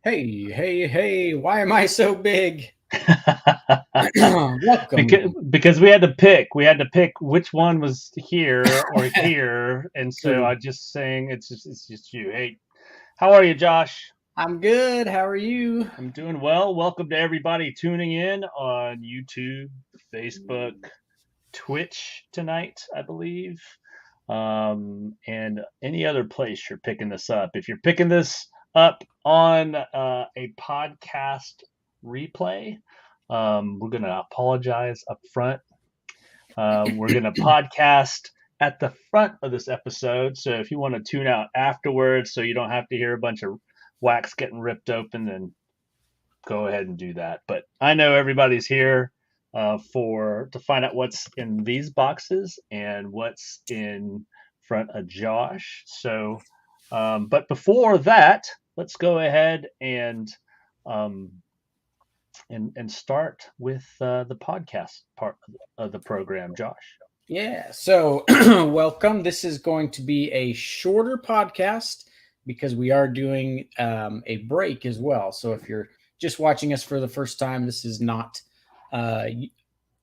Hey, hey, hey, why am I so big? because, Welcome. because we had to pick. We had to pick which one was here or here, and so I True. just saying it's just you. Hey, how are you, Josh? I'm good. How are you? I'm doing well. Welcome to everybody tuning in on YouTube, Facebook, Twitch tonight, I believe, and any other place you're picking this up. If you're picking this up on a podcast replay, we're going to apologize up front. We're going to podcast at the front of this episode. So if you want to tune out afterwards so you don't have to hear a bunch of wax getting ripped open, then go ahead and do that. But I know everybody's here to find out what's in these boxes and what's in front of Josh. So, but before that, let's go ahead um, and start with the podcast part of the program, Josh. Yeah, so welcome. This is going to be a shorter podcast because we are doing a break as well. So if you're just watching us for the first time, this is not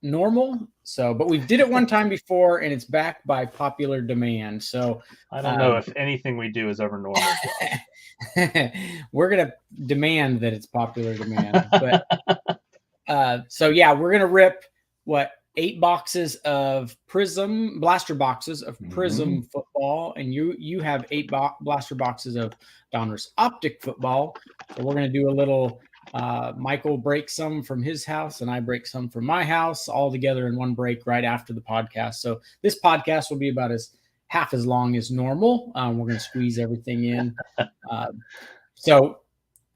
normal. So, but we did it one time before and it's back by popular demand. So, I don't know um, if anything we do is ever normal, we're going to demand that it's popular demand. But Josh. so yeah, we're gonna rip what 8 boxes of Prizm blaster boxes of Mm-hmm. Prizm football, and you have 8 blaster boxes of Donruss Optic football. So we're gonna do a little. Michael breaks some from his house, and I break some from my house, all together in one break right after the podcast. So this podcast will be about as half as long as normal. We're gonna squeeze everything in. Uh, so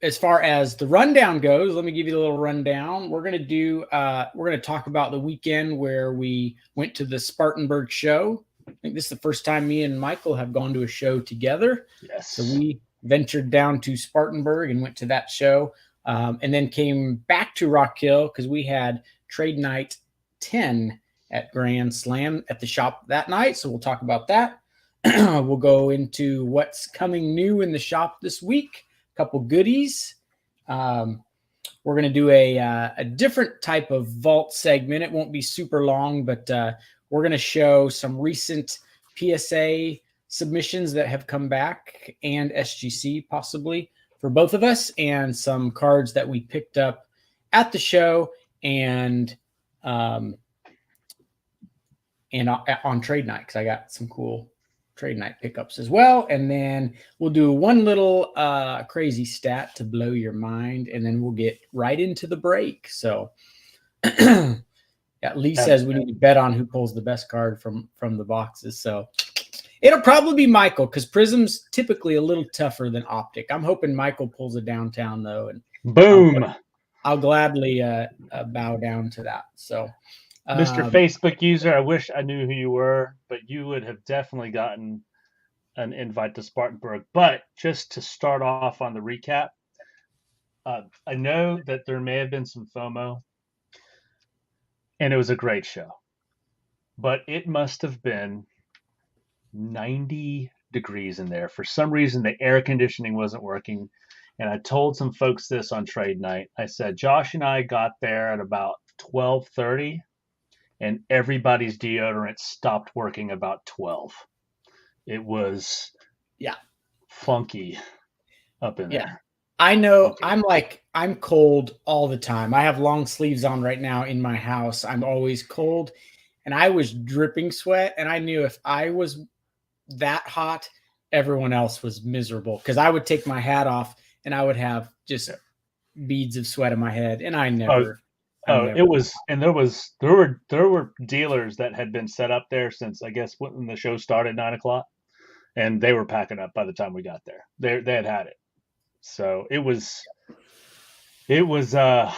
as far as the rundown goes, let me give you a little rundown. We're gonna talk about the weekend where we went to the Spartanburg show. I think this is the first time me and Michael have gone to a show together. So Yes. we ventured down to Spartanburg and went to that show, and then came back to Rock Hill because we had trade night 10 at Grand Slam at the shop that night. So we'll talk about that. We'll go into what's coming new in the shop this week, couple goodies. Um, we're going to do a different type of vault segment. It won't be super long, but we're going to show some recent PSA submissions that have come back and SGC possibly for both of us, and some cards that we picked up at the show and on trade night because I got some cool trade night pickups as well. And then we'll do one little crazy stat to blow your mind, and then we'll get right into the break. So yeah, Lee says we need to bet on who pulls the best card from the boxes. So it'll probably be Michael because Prizm's typically a little tougher than Optic. I'm hoping Michael pulls a downtown though, and Boom. I'll gladly bow down to that. So Mr. Facebook user, I wish I knew who you were, but you would have definitely gotten an invite to Spartanburg. But just to start off on the recap, I know that there may have been some FOMO, and it was a great show, but it must have been 90 degrees in there. For some reason, the air conditioning wasn't working. And I told some folks this on trade night. I said, Josh and I got there at about 12:30 and everybody's deodorant stopped working about 12. It was yeah, funky up in yeah. there. I know Funky. I'm cold all the time. I have long sleeves on right now in my house. I'm always cold and I was dripping sweat, and I knew if I was that hot, everyone else was miserable because I would take my hat off and I would have just beads of sweat on my head, and Oh, I'm it never. was, and there were dealers that had been set up there since I guess when the show started 9 o'clock, and they were packing up by the time we got there. They had it, so it was uh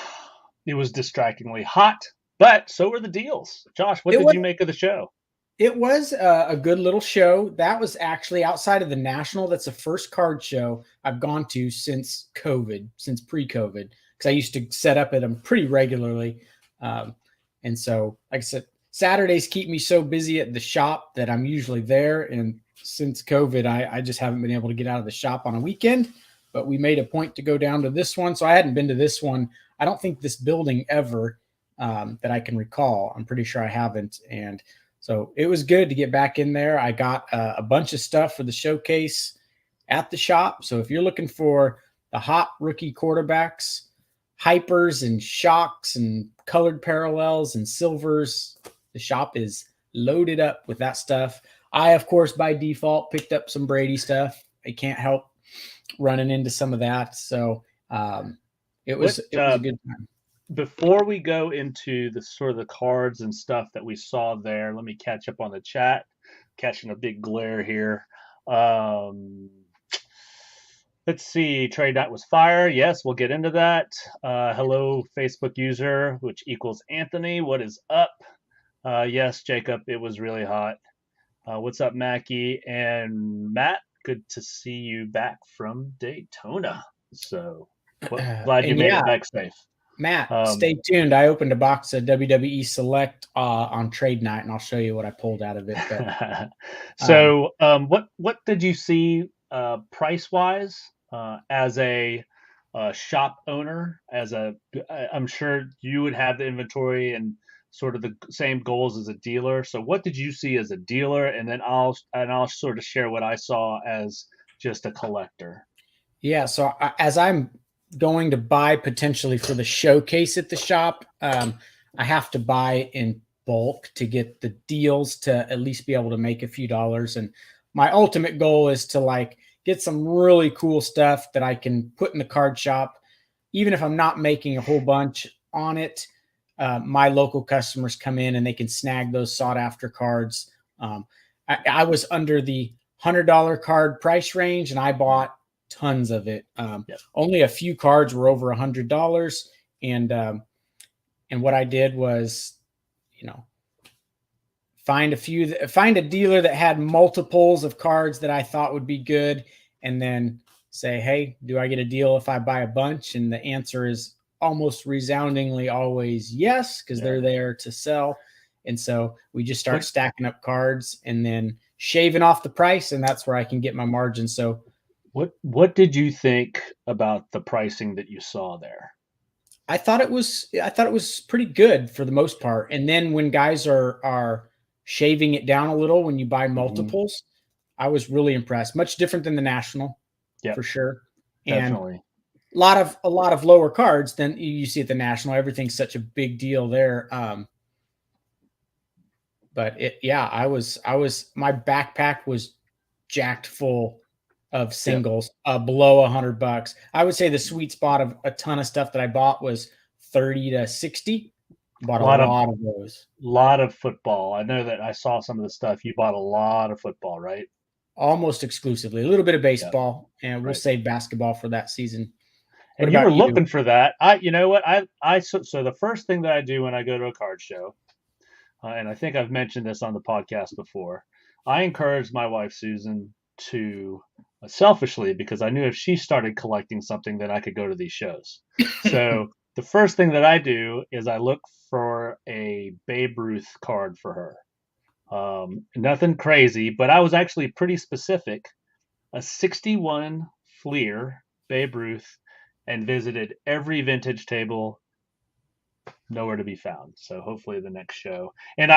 it was distractingly hot, but so were the deals. Josh, what It did was you make of the show? It was a good little show. That was actually outside of the National. That's the first card show I've gone to since COVID, since pre-COVID, because I used to set up at them pretty regularly. And so, like I said, Saturdays keep me so busy at the shop that I'm usually there. And since COVID, I just haven't been able to get out of the shop on a weekend. but we made a point to go down to this one. So I hadn't been to this one. I don't think this building ever that I can recall. I'm pretty sure I haven't. And so it was good to get back in there. I got a bunch of stuff for the showcase at the shop. So if you're looking for the hot rookie quarterbacks, hypers and shocks and colored parallels and silvers, the shop is loaded up with that stuff. I, of course, by default, picked up some Brady stuff. I can't help running into some of that. So it was a good time. Before we go into the sort of the cards and stuff that we saw there, let me catch up on the chat. Catching a big glare here. Let's see. Trade night was fire. Yes, we'll get into that. Hello, Facebook user, which equals Anthony. What is up? Yes, Jacob, it was really hot. What's up, Mackie and Matt? Good to see you back from Daytona. So glad you made it back safe. Matt, stay tuned. I opened a box of WWE Select on trade night, and I'll show you what I pulled out of it. But, so what did you see price-wise as a shop owner? I'm sure you would have the inventory and sort of the same goals as a dealer. So what did you see as a dealer? And then I'll sort of share what I saw as just a collector. Yeah. So as I'm going to buy potentially for the showcase at the shop, I have to buy in bulk to get the deals to at least be able to make a few dollars. And my ultimate goal is to like get some really cool stuff that I can put in the card shop, even if I'm not making a whole bunch on it. My local customers come in and they can snag those sought after cards. I was under the $100 card price range and I bought tons of it. Only a few cards were over $100. And what I did was, find a dealer that had multiples of cards that I thought would be good. And then say, hey, do I get a deal if I buy a bunch? And the answer is almost resoundingly always yes, because they're there to sell. And so we just start stacking up cards and then shaving off the price. And that's where I can get my margin. So what did you think about the pricing that you saw there? I thought it was pretty good for the most part. And then when guys are shaving it down a little, when you buy multiples, I was really impressed. Much different than the National, for sure. Definitely. And a lot of lower cards than you see at the National. Everything's such a big deal there. But I was my backpack was jacked full of singles below $100. I would say the sweet spot of a ton of stuff that I bought was 30 to 60. Bought a lot of those. A lot of football. I know that I saw some of the stuff. You bought a lot of football, right? Almost exclusively. A little bit of baseball, and we'll save basketball for that season. And you were looking for that. You know what? So the first thing that I do when I go to a card show, and I think I've mentioned this on the podcast before, I encouraged my wife Susan to selfishly, because I knew if she started collecting something, then I could go to these shows. So the first thing that I do is I look for a Babe Ruth card for her. Nothing crazy, but I was actually pretty specific. A 61 Fleer Babe Ruth, and visited every vintage table. Nowhere to be found. So hopefully the next show. And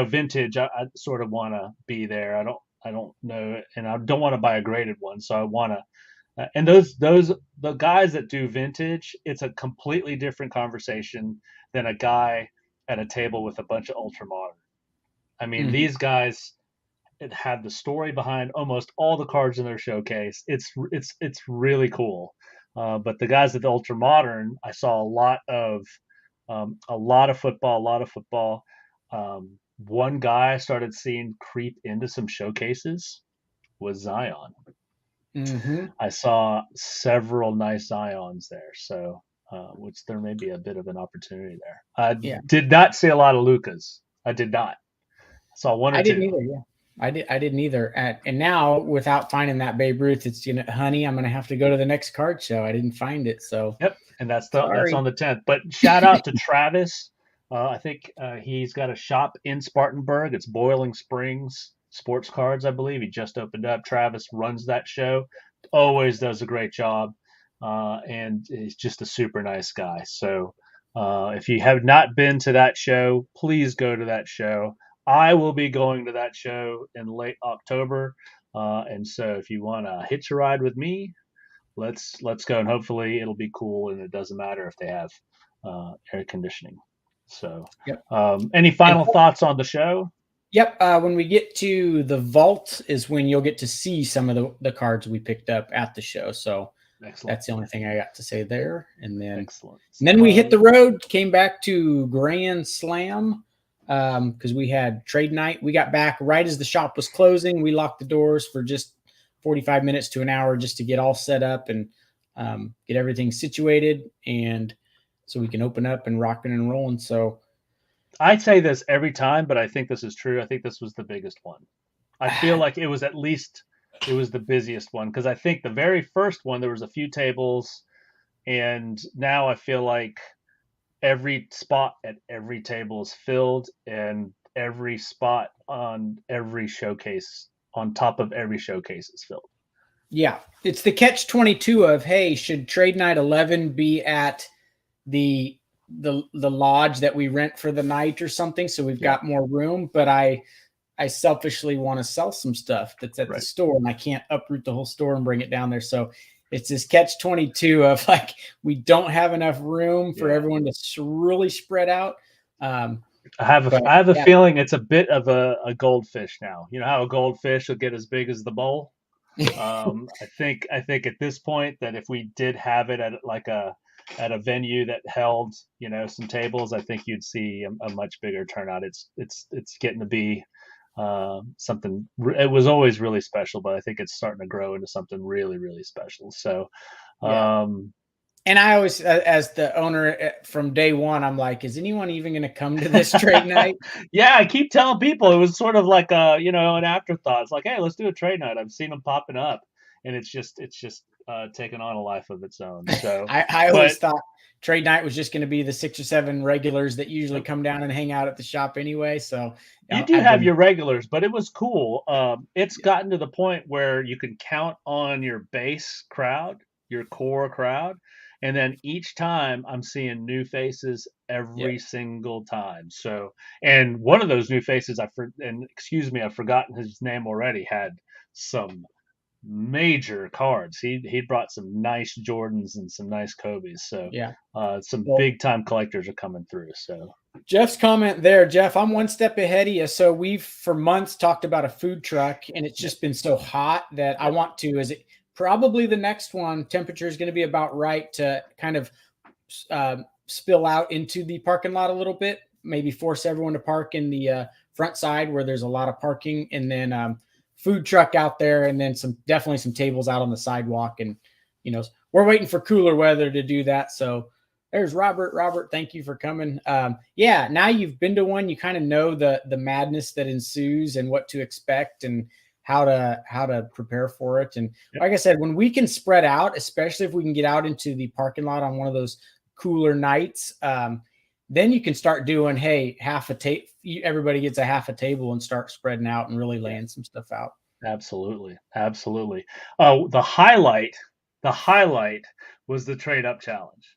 vintage, I sort of want to be there. I don't know, and I don't want to buy a graded one. So I want to. And the guys that do vintage, it's a completely different conversation than a guy at a table with a bunch of ultra modern. I mean, these guys had the story behind almost all the cards in their showcase. It's really cool. But the guys at the ultra modern, I saw a lot of football. One guy I started seeing creep into some showcases was Zion. I saw several nice Zions there, so which there may be a bit of an opportunity there. I did not see a lot of Lucas. I did not. I saw one or two. I didn't either. Yeah. I didn't either. And now, without finding that Babe Ruth, it's honey, I'm going to have to go to the next card show. I didn't find it, so and that's on the 10th. But shout out to Travis. I think he's got a shop in Spartanburg. It's Boiling Springs Sports Cards, I believe. He just opened up. Travis runs that show. Always does a great job. and he's just a super nice guy. So if you have not been to that show, please go to that show. I will be going to that show in late October, and so if you want to hitch a ride with me, let's go, and hopefully it'll be cool, and it doesn't matter if they have air conditioning. So, Yep. any And final thoughts on the show? yep, when we get to the vault is when you'll get to see some of the cards we picked up at the show. So Excellent, that's the only thing I got to say there. excellent. And then we hit the road, came back to Grand Slam because we had trade night. We got back right as the shop was closing. We locked the doors for just 45 minutes to an hour just to get all set up and get everything situated, and so we can open up and rocking and rolling. So I say this every time, but I think this is true. I think this was the biggest one. I feel like it was the busiest one, because I think the very first one there was a few tables, and now I feel like every spot at every table is filled, and every spot on every showcase, on top of every showcase, is filled. yeah, it's the catch-22 of, hey, should trade night 11 be at the the lodge that we rent for the night or something, so we've Yeah, got more room? But I selfishly want to sell some stuff that's at the right. store, and I can't uproot the whole store and bring it down there. So it's this catch-22 of like, we don't have enough room for Yeah. everyone to really spread out. But I have a yeah, feeling it's a bit of a goldfish now. You know how a goldfish will get as big as the bowl? I think at this point that if we did have it at a venue that held, some tables, I think you'd see a much bigger turnout. It's getting to be something. It was always really special, but I think it's starting to grow into something really, really special. So, yeah. um, And I always, as the owner from day one, I'm like, is anyone even going to come to this trade night? yeah, I keep telling people it was sort of like an afterthought. It's like, hey, let's do a trade night. I've seen them popping up, and it's just taken on a life of its own. So, I but always thought trade night was just going to be the 6 or 7 regulars that usually come down and hang out at the shop anyway. So you do I've have been, your regulars, but it was cool. It's gotten to the point where you can count on your base crowd, your core crowd, and then each time I'm seeing new faces yeah, every single time. So, and one of those new faces, and excuse me, I've forgotten his name already, had some major cards. He brought some nice Jordans and some nice Kobe's. So, yeah. some Well, big time collectors are coming through. So, Jeff's comment there, Jeff, I'm one step ahead of you. So we've for months talked about a food truck, and it's yep, just been so hot that I yep, want to. Is it probably the next one? Temperature is going to be about right to kind of spill out into the parking lot a little bit. Maybe force everyone to park in the front side where there's a lot of parking, and then food truck out there, and then definitely some tables out on the sidewalk. And we're waiting for cooler weather to do that. So there's Robert. Robert, thank you for coming. Yeah, now you've been to one, you kind of know the madness that ensues and what to expect and how to prepare for it. And yep. like I said, when we can spread out, especially if we can get out into the parking lot on one of those cooler nights, then you can start doing, hey, half a table. Everybody gets a half a table and start spreading out and really Yeah. laying some stuff out. Absolutely, absolutely. The highlight was the trade up challenge.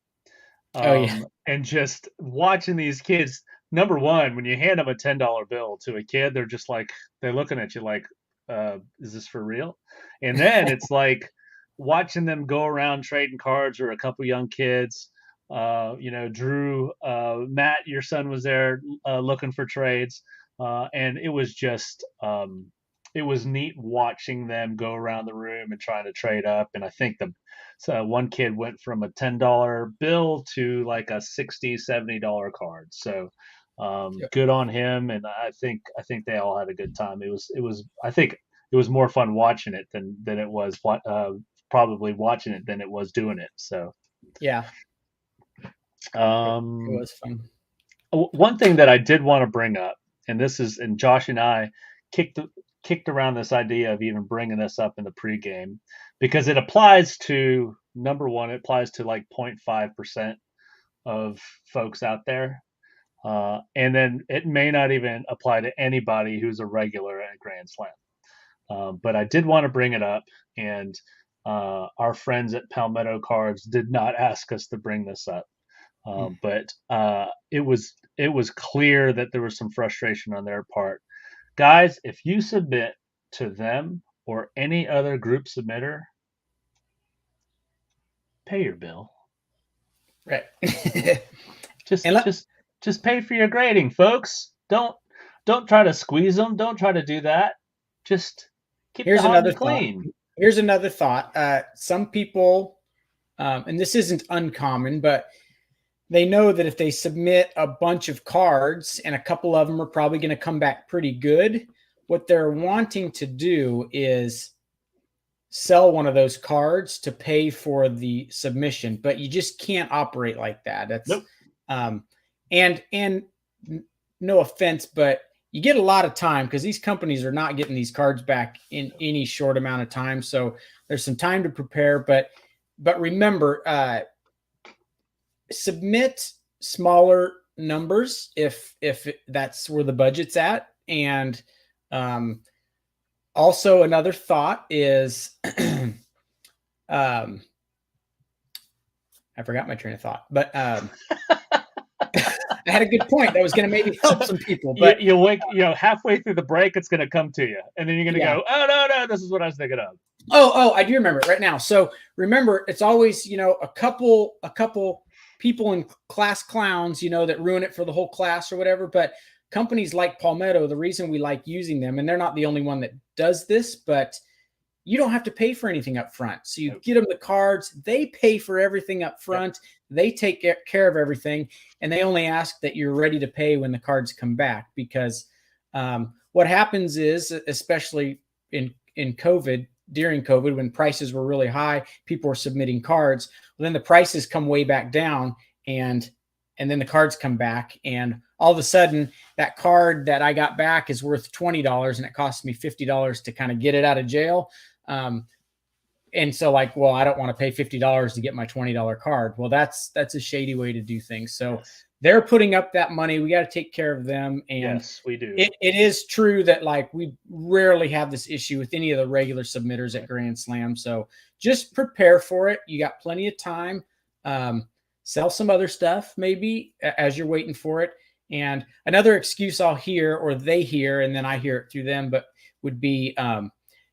Oh yeah, And just watching these kids. Number one, when you hand them a $10 bill to a kid, they're just like they're looking at you like, "Is this for real?" And then it's like watching them go around trading cards, or a couple young kids. Drew, Matt, your son was there looking for trades, and it was neat watching them go around the room and trying to trade up. And I think one kid went from a $10 bill to like a $60-$70 card. So yep. good on him, and I think they all had a good time. It was I think it was more fun watching it than it was probably watching it than it was doing it. So Yeah, it um, was fun. one thing that I did want to bring up, and Josh and I kicked kicked around this idea of even bringing this up in the pregame, because it applies to number one. It applies to like 0.5% of folks out there, and then it may not even apply to anybody who's a regular at Grand Slam. But I did want to bring it up, and Our friends at Palmetto Cards did not ask us to bring this up, but it was clear that there was some frustration on their part. Guys, if you submit to them or any other group submitter, pay your bill. Right. Just And let, just just pay for your grading, folks. Don't try to squeeze them. Don't try to do that. Just keep the here's hobby another thought. clean. Here's another thought. Some people, and this isn't uncommon, but they know that if they submit a bunch of cards and a couple of them are probably going to come back pretty good, what they're wanting to do is sell one of those cards to pay for the submission, but you just can't operate like that. That's Nope. And no offense, but you get a lot of time because these companies are not getting these cards back in any short amount of time. So there's some time to prepare, but remember, submit smaller numbers if that's where the budget's at. And also another thought is I forgot my train of thought, but I had a good point that was going to maybe help some people. But you wake, halfway through the break, it's going to come to you, and then you're going to go, "Oh no, this is what I was thinking of." Oh, I do remember it right now. So remember, it's always a couple people in class clowns, that ruin it for the whole class or whatever. But companies like Palmetto, the reason we like using them, and they're not the only one that does this, but you don't have to pay for anything up front. So you get them the cards, they pay for everything up front. Yep. They take care of everything, and they only ask that you're ready to pay when the cards come back. Because what happens is, especially in COVID, during COVID, when prices were really high, people were submitting cards. Well, then the prices come way back down, and then the cards come back, and all of a sudden that card that I got back is worth $20, and it cost me $50 to kind of get it out of jail. And so I don't want to pay $50 to get my $20 card. Well, that's a shady way to do things. So yes, they're putting up that money. We got to take care of them. And yes, we do. It is true that we rarely have this issue with any of the regular submitters at Grand Slam. So just prepare for it. You got plenty of time. Sell some other stuff maybe as you're waiting for it. And another excuse I'll hear, or they hear, and then I hear it through them, but would be,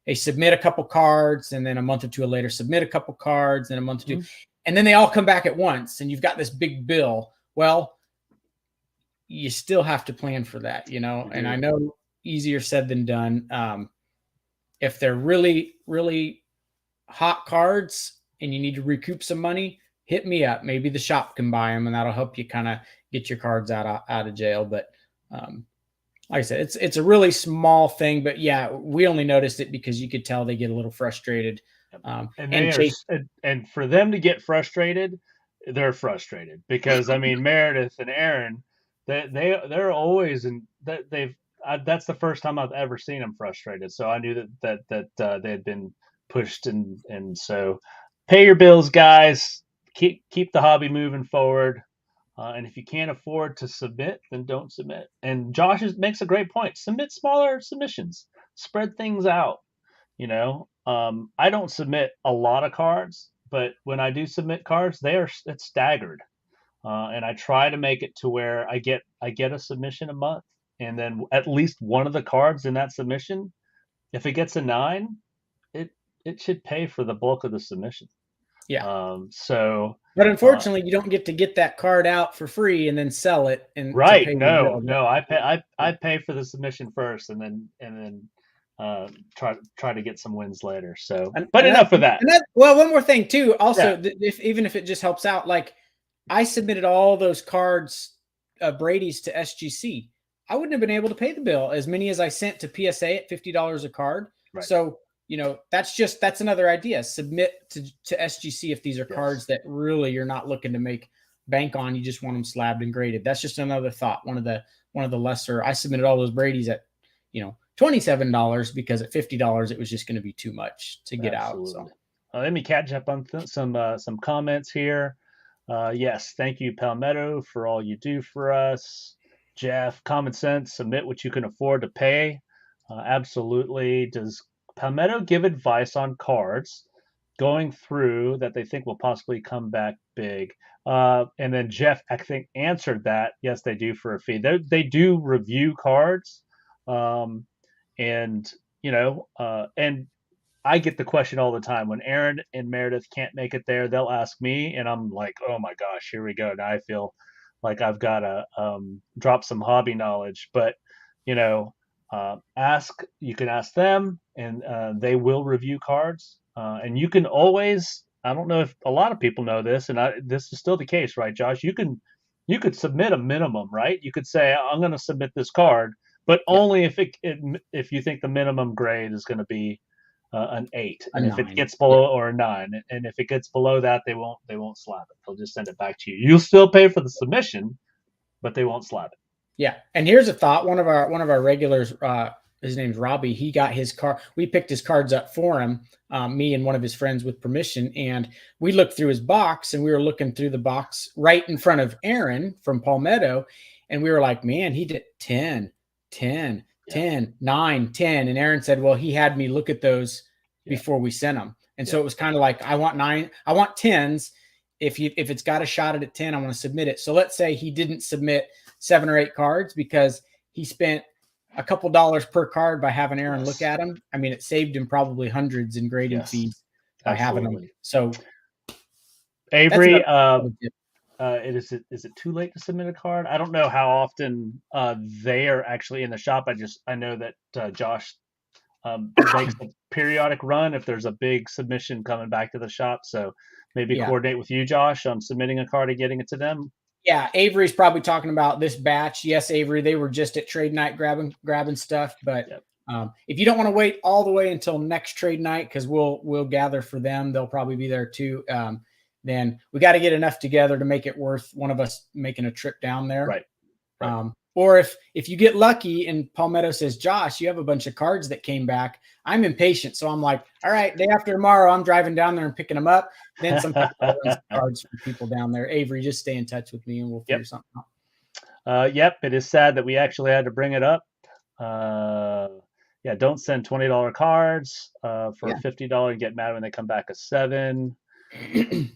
they submit a couple cards, and then a month or two later submit a couple cards, and a month or two, and then they all come back at once, and you've got this big bill. Well, you still have to plan for that, and I know easier said than done. If they're really, really hot cards and you need to recoup some money, hit me up. Maybe the shop can buy them, and that'll help you kind of get your cards out of jail. But like I said, it's a really small thing, but yeah, we only noticed it because you could tell they get a little frustrated. And for them to get frustrated, they're frustrated because Meredith and Aaron, they're always that's the first time I've ever seen them frustrated. So I knew that they had been pushed, and so pay your bills, guys. Keep the hobby moving forward. And if you can't afford to submit, then don't submit. And Josh makes a great point. Submit smaller submissions. Spread things out. I don't submit a lot of cards, but when I do submit cards, it's staggered. And I try to make it to where I get a submission a month, and then at least one of the cards in that submission, if it gets a 9, it should pay for the bulk of the submission. Yeah. But unfortunately, you don't get to get that card out for free and then sell it. And right, no, I pay for the submission first, and then try to get some wins later. So, but enough of that. Well, one more thing too. Also, even if it just helps out, I submitted all those cards, Brady's, to SGC. I wouldn't have been able to pay the bill as many as I sent to PSA at $50 a card. Right. So that's another idea. Submit to SGC if these are cards that really you're not looking to make bank on. You just want them slabbed and graded. That's just another thought. One of the lesser. I submitted all those Brady's at $27 because at $50 it was just going to be too much to get out. So let me catch up on some comments here. Yes, thank you, Palmetto, for all you do for us. Jeff, common sense. Submit what you can afford to pay. Absolutely. Does Palmetto give advice on cards going through that they think will possibly come back big. And then Jeff, I think, answered that. Yes, they do for a fee. They do review cards, and and I get the question all the time when Aaron and Meredith can't make it there. They'll ask me, and I'm like, "Oh my gosh, here we go." Now I feel like I've got to drop some hobby knowledge, but you know, ask. You can ask them, and they will review cards. And you can always. I don't know if a lot of people know this, and this is still the case, right, Josh? You could submit a minimum, right? You could say, "I'm going to submit this card," but only if you think the minimum grade is going to be an 8, and if it 9. gets below or a 9, and if it gets below that, they won't slap it. They'll just send it back to you. You'll still pay for the submission, but they won't slap it. Yeah, and here's a thought. One of our regulars, his name's Robbie. He got his car. We picked his cards up for him, me and one of his friends with permission, and we looked through his box, and we were looking through the box right in front of Aaron from Palmetto, and we were like, man, he did 10, 10, 10, 9, 10. And Aaron said, well, he had me look at those before we sent them. And so it was kind of like, I want 9, I want 10s. If it's got a shot at 10, I want to submit it. So let's say he didn't submit 7 or 8 cards because he spent a couple dollars per card by having Aaron look at them. I mean, it saved him probably hundreds in grading fees by having them. So Avery, is it too late to submit a card? I don't know how often they are actually in the shop. I know that Josh makes a periodic run if there's a big submission coming back to the shop. So maybe coordinate with you, Josh, on submitting a card and getting it to them. Yeah, Avery's probably talking about this batch. Yes, Avery, they were just at trade night grabbing stuff. But if you don't want to wait all the way until next trade night, because we'll gather for them, they'll probably be there too. Then we got to get enough together to make it worth one of us making a trip down there. Right. Or if you get lucky and Palmetto says, Josh, you have a bunch of cards that came back. I'm impatient. So I'm like, all right, day after tomorrow, I'm driving down there and picking them up. Then sometimes I'll run some cards for people down there. Avery, just stay in touch with me and we'll figure something out. It is sad that we actually had to bring it up. Don't send $20 cards for $50 and get mad when they come back a 7. And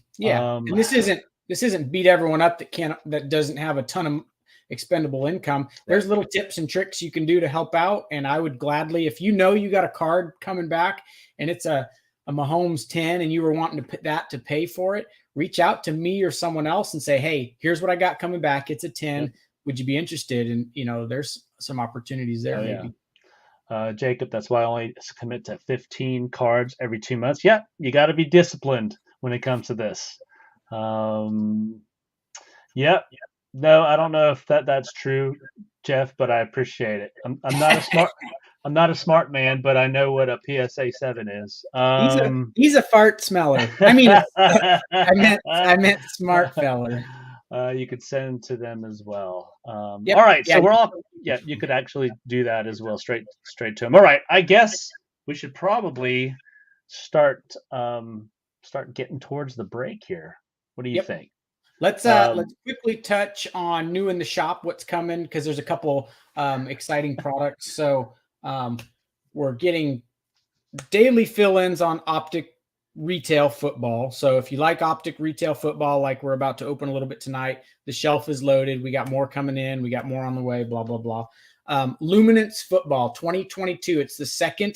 this isn't beat everyone up that doesn't have a ton of expendable income. There's little tips and tricks you can do to help out. And I would gladly, if you got a card coming back and it's a Mahomes 10 and you were wanting to put that to pay for it, reach out to me or someone else and say, hey, here's what I got coming back. It's a 10. Would you be interested? And there's some opportunities there. Maybe. Jacob, that's why I only commit to 15 cards every 2 months. Yeah, you got to be disciplined when it comes to this. No, I don't know if that's true, Jeff, but I appreciate it. I'm not a smart man, but I know what a PSA 7 is. He's a fart smeller. I mean, I meant smart feller. You could send to them as well. All right, so we're all you could actually do that as well, straight to them. All right, I guess we should probably start getting towards the break here. What do you think? Let's quickly touch on new in the shop, what's coming, because there's a couple exciting products. So we're getting daily fill-ins on Optic retail football. So if you like Optic retail football, like we're about to open a little bit tonight, the shelf is loaded. We got more coming in. We got more on the way, blah, blah, blah. Luminance football 2022. It's the second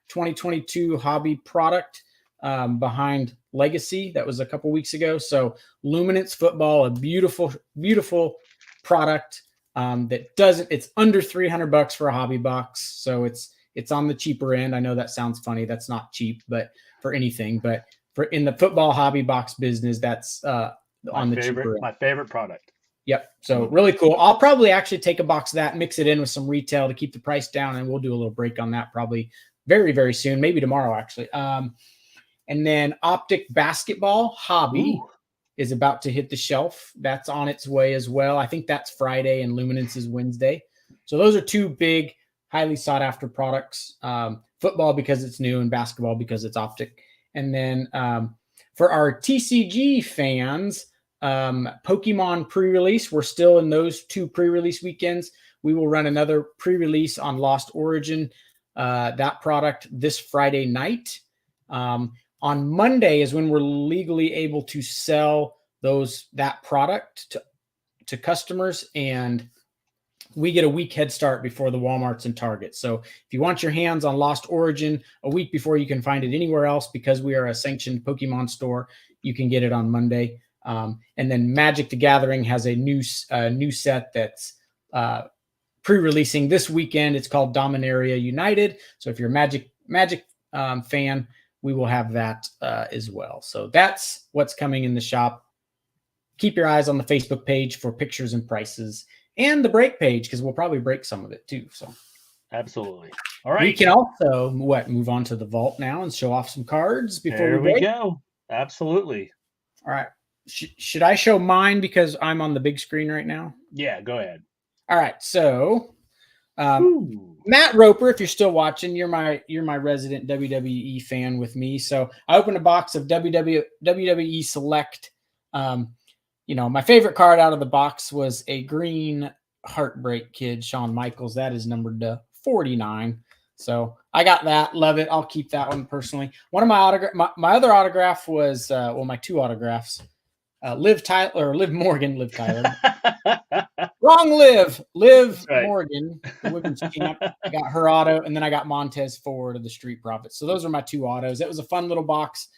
2022 hobby product behind Legacy. That was a couple weeks ago. So Luminance football, a beautiful, beautiful product it's under $300 for a hobby box. So it's on the cheaper end. I know that sounds funny. That's not cheap, but for anything, but for in the football hobby box business, that's on the cheaper end. My favorite product. Yep. So really cool. I'll probably actually take a box of that, mix it in with some retail to keep the price down. And we'll do a little break on that probably very, very soon. Maybe tomorrow, actually. And then Optic basketball hobby is about to hit the shelf. That's on its way as well. I think that's Friday and Luminance is Wednesday. So those are two big, highly sought after products. Football because it's new and basketball because it's Optic. And then for our TCG fans, Pokemon pre-release, we're still in those 2 pre-release weekends. We will run another pre-release on Lost Origin, that product this Friday night. On Monday is when we're legally able to sell that product to customers, and we get a week head start before the Walmarts and Targets. So if you want your hands on Lost Origin a week before you can find it anywhere else, because we are a sanctioned Pokemon store, you can get it on Monday. And then Magic the Gathering has a new set that's pre-releasing this weekend. It's called Dominaria United. So if you're a Magic fan, we will have that as well. So that's what's coming in the shop. Keep your eyes on the Facebook page for pictures and prices, and the break page, because we'll probably break some of it too. So absolutely. All right. We can also move on to the vault now and show off some cards before there we break. Go. Absolutely. All right. Should I show mine because I'm on the big screen right now? Yeah, go ahead. All right. So Matt Roper, if you're still watching, you're my resident WWE fan with me. So I opened a box of WWE Select. My favorite card out of the box was a green Heartbreak Kid, Shawn Michaels. That is numbered to 49. So I got that. Love it. I'll keep that one personally. One of my other autograph was my two autographs. Liv Morgan. Wrong Liv right. Morgan, the women's champ. I got her auto, and then I got Montez Ford of the Street Profits. So those are my two autos. It was a fun little box.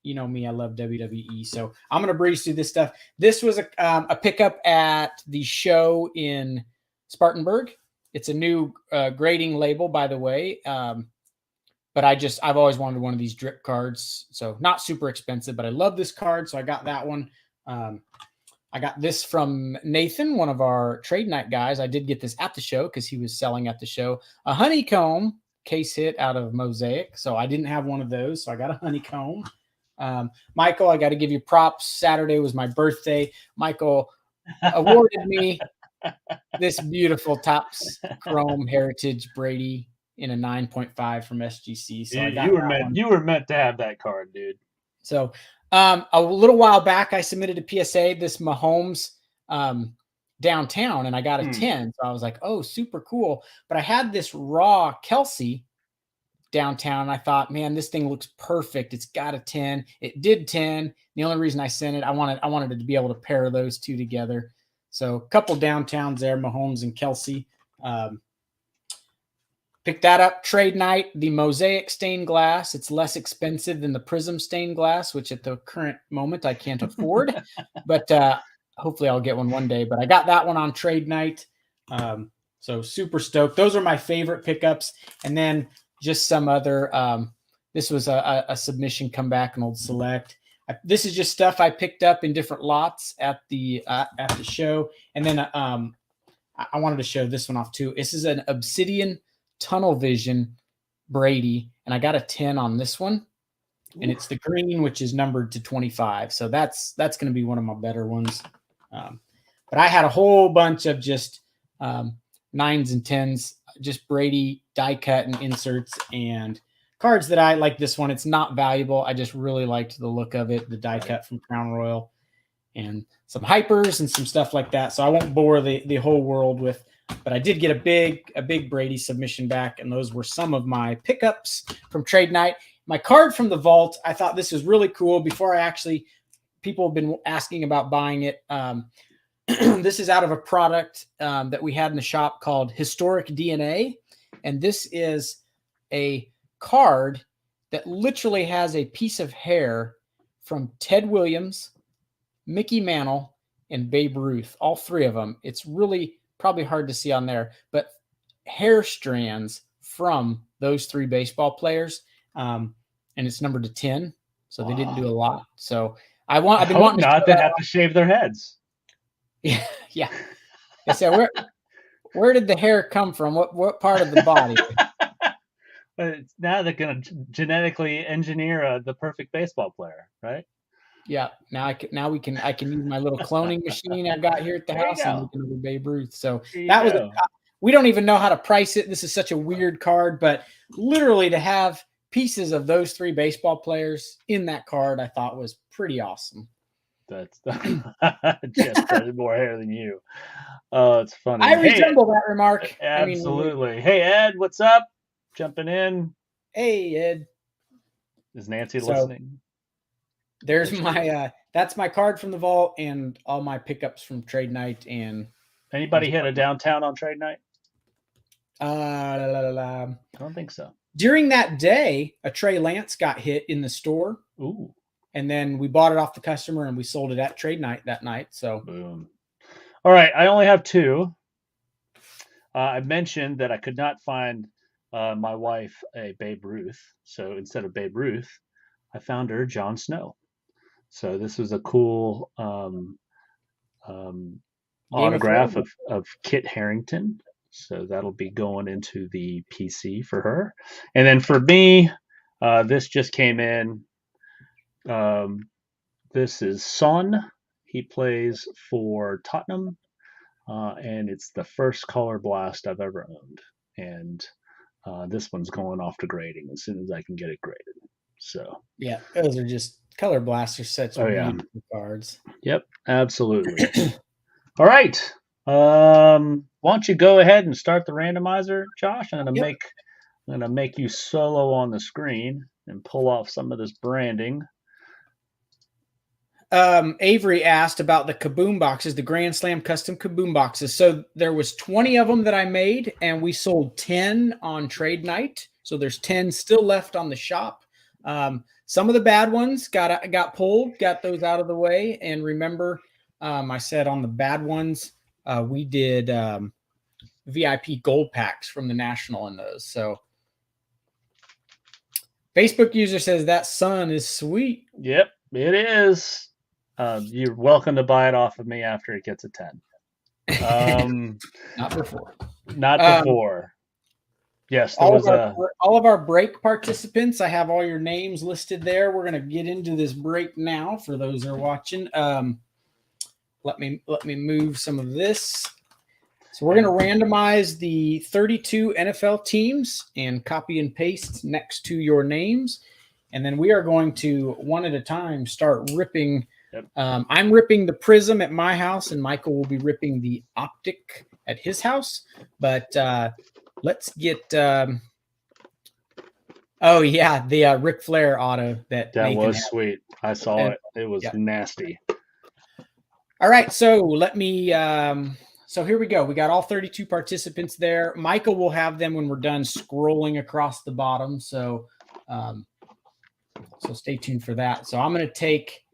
You know me, I love WWE. So I'm going to breeze through this stuff. This was a pickup at the show in Spartanburg. It's a new grading label, by the way. But I've always wanted one of these drip cards. So not super expensive, but I love this card. So I got that one. I got this from Nathan, one of our trade night guys. I did get this at the show because he was selling at the show. A honeycomb case hit out of Mosaic. So I didn't have one of those. So I got a honeycomb. Michael, I got to give you props. Saturday was my birthday. Michael awarded me this beautiful Topps Chrome Heritage Brady in a 9.5 from SGC. So you were meant to have that card, dude. So a little while back, I submitted a PSA, this Mahomes downtown, and I got a 10. So I was like, oh, super cool. But I had this raw Kelsey downtown, and I thought, man, this thing looks perfect. It's got a 10. It did 10. The only reason I sent it, I wanted it to be able to pair those two together. So a couple downtowns there, Mahomes and Kelsey. Picked that up. Trade night, the Mosaic stained glass. It's less expensive than the Prizm stained glass, which at the current moment I can't afford. But hopefully I'll get one day. But I got that one on trade night. So super stoked. Those are my favorite pickups. And then just some other, this was a submission comeback, an old select. This is just stuff I picked up in different lots at the show. And then I wanted to show this one off too. This is an Obsidian Tunnel Vision Brady, and I got a 10 on this one. And it's the green, which is numbered to 25. So that's going to be one of my better ones. But I had a whole bunch of just 9s and 10s, just Brady die cut and inserts and cards that I like. This one, it's not valuable. I just really liked the look of it, the die cut from Crown Royal, and some hypers and some stuff like that. So I won't bore the whole world with, but I did get a big Brady submission back, and those were some of my pickups from trade night. My card from the vault, I thought this was really cool. Before people have been asking about buying it. This is out of a product that we had in the shop called Historic DNA. And this is a card that literally has a piece of hair from Ted Williams, Mickey Mantle, and Babe Ruth, all three of them. It's really probably hard to see on there, but hair strands from those three baseball players. And it's numbered to 10. So they didn't do a lot. So I've been wanting not to have to shave their heads. Yeah. They said, where did the hair come from? What part of the body? Now they're going to genetically engineer the perfect baseball player, right? Yeah. I can use my little cloning machine I've got here at the house and look over Babe Ruth. So we don't even know how to price it. This is such a weird card, but literally to have pieces of those three baseball players in that card, I thought was pretty awesome. That's just more hair than you. Oh, it's funny. I resemble that remark. Absolutely. Hey, Ed, what's up? Jumping in. Hey, Ed. Is Nancy So listening? there's my that's my card from the vault and all my pickups from trade night and Anybody hit a downtown on trade night? la, la, la. I don't think so. During that day, a Trey Lance got hit in the store. Ooh. And then we bought it off the customer and we sold it at trade night that night. So boom. All right, I only have two. I mentioned that I could not find my wife a Babe Ruth, so instead of Babe Ruth, I found her Jon Snow. So this was a cool autograph of Kit Harington. So that'll be going into the PC for her. And then for me, this just came in. This is Son. He plays for Tottenham, and it's the first Color Blast I've ever owned. And this one's going off to grading as soon as I can get it graded. So yeah, those are just Color Blasters, such beautiful cards. Yep, absolutely. All right. Why don't you go ahead and start the randomizer, Josh? I'm gonna make you solo on the screen and pull off some of this branding. Avery asked about the Kaboom boxes, the Grand Slam custom Kaboom boxes. So there was 20 of them that I made, and we sold 10 on trade night. So there's 10 still left on the shop. Some of the bad ones got pulled, got those out of the way. And remember, I said on the bad ones, we did VIP gold packs from the National in those. So Facebook user says that Sun is sweet. Yep, it is. You're welcome to buy it off of me after it gets a 10. Not before. Not before. Yes, there was all of our break participants. I have all your names listed there. We're going to get into this break now for those that are watching. Let me move some of this. So we're going to randomize the 32 NFL teams and copy and paste next to your names. And then we are going to, one at a time, start ripping. Yep. I'm ripping the Prizm at my house, and Michael will be ripping the Optic at his house. But let's get oh yeah, the Ric Flair auto that was sweet. I saw it. It was nasty. All right, so let me so here we go. We got all 32 participants there. Michael will have them when we're done scrolling across the bottom. So so stay tuned for that. So I'm going to take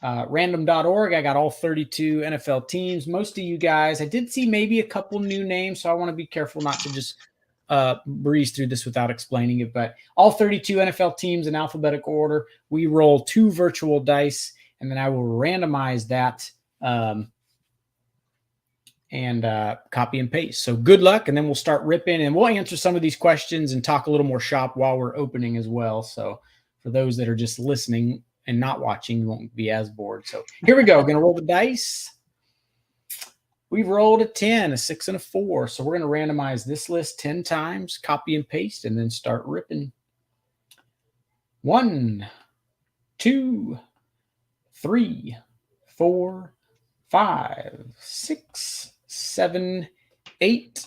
random.org. I got all 32 NFL teams. Most of you guys, I did see maybe a couple new names, so I want to be careful not to just breeze through this without explaining it. But all 32 NFL teams in alphabetical order. We roll 2 virtual dice, and then I will randomize that and copy and paste. So good luck, and then we'll start ripping, and we'll answer some of these questions and talk a little more shop while we're opening as well. So for those that are just listening and not watching, you won't be as bored. So here we go. Going to roll the dice. We've rolled a 10, a 6, and a 4. So we're going to randomize this list 10 times, copy and paste, and then start ripping. 1, 2, 3, 4, 5, 6, 7, 8,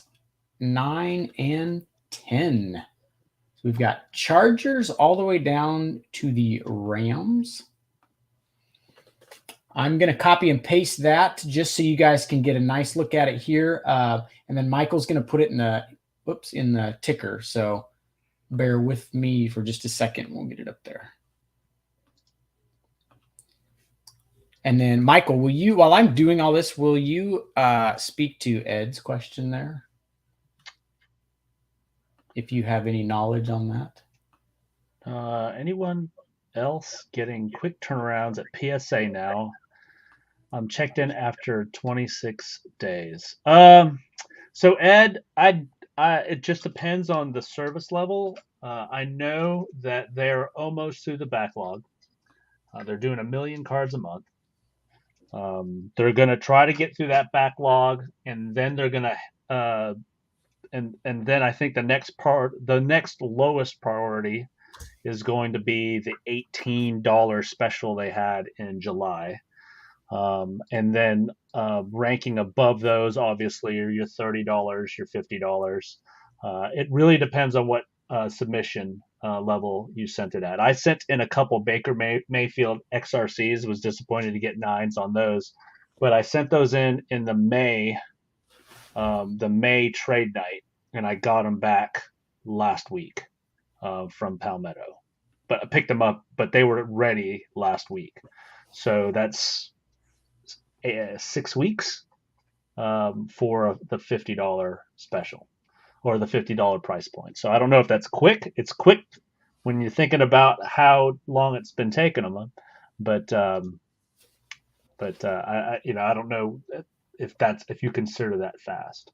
9, and 10. So we've got Chargers all the way down to the Rams. I'm going to copy and paste that just so you guys can get a nice look at it here. And then Michael's going to put it in the ticker. So bear with me for just a second. We'll get it up there. And then Michael, will you, while I'm doing all this, will you speak to Ed's question there? If you have any knowledge on that. Anyone else getting quick turnarounds at PSA now? I'm checked in after 26 days. So Ed, it just depends on the service level. I know that they're almost through the backlog. They're doing 1 million cards a month. They're going to try to get through that backlog, and then they're going to and then I think the next lowest priority is going to be the $18 special they had in July. And then ranking above those, obviously, are your $30, your $50. It really depends on what submission level you sent it at. I sent in a couple Baker Mayfield XRCs. Was disappointed to get 9s on those, but I sent those in the May trade night, and I got them back last week from Palmetto. But I picked them up, but they were ready last week, so that's 6 weeks for the $50 special or the $50 price point. So I don't know if that's quick. It's quick when you're thinking about how long it's been taking them, but I don't know if you consider that fast.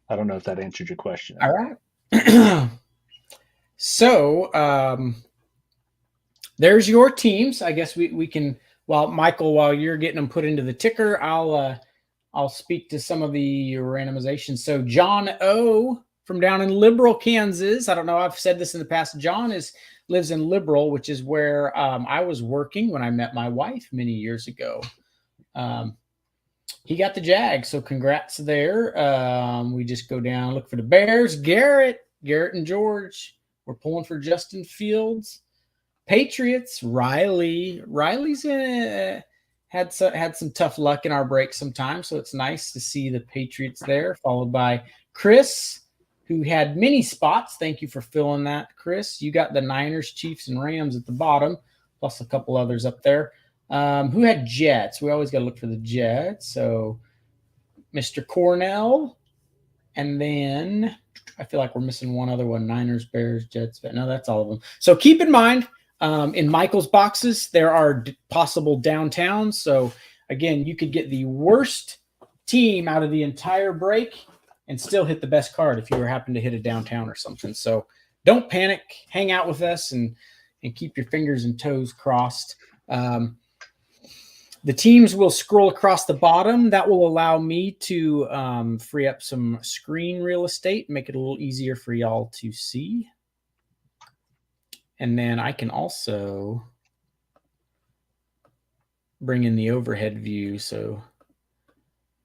I don't know if that answered your question. All right. So there's your teams. I guess we can. While you're getting them put into the ticker, I'll speak to some of the randomizations. So John O from down in Liberal, Kansas. I don't know. I've said this in the past. John lives in Liberal, which is where I was working when I met my wife many years ago. He got the Jag, so congrats there. We just go down, look for the Bears. Garrett and George. We're pulling for Justin Fields. Patriots, Riley's had some tough luck in our break sometimes, so it's nice to see the Patriots there, followed by Chris, who had many spots. Thank you for filling that, Chris. You got the Niners, Chiefs, and Rams at the bottom, plus a couple others up there. Who had Jets? We always got to look for the Jets. So Mr. Cornell, and then I feel like we're missing one other one. Niners, Bears, Jets. But no, that's all of them. So keep in mind, in Michael's boxes, there are possible downtowns. So again, you could get the worst team out of the entire break and still hit the best card if you were happen to hit a downtown or something. So don't panic. Hang out with us and keep your fingers and toes crossed. The teams will scroll across the bottom. That will allow me to free up some screen real estate, make it a little easier for y'all to see. And then I can also bring in the overhead view so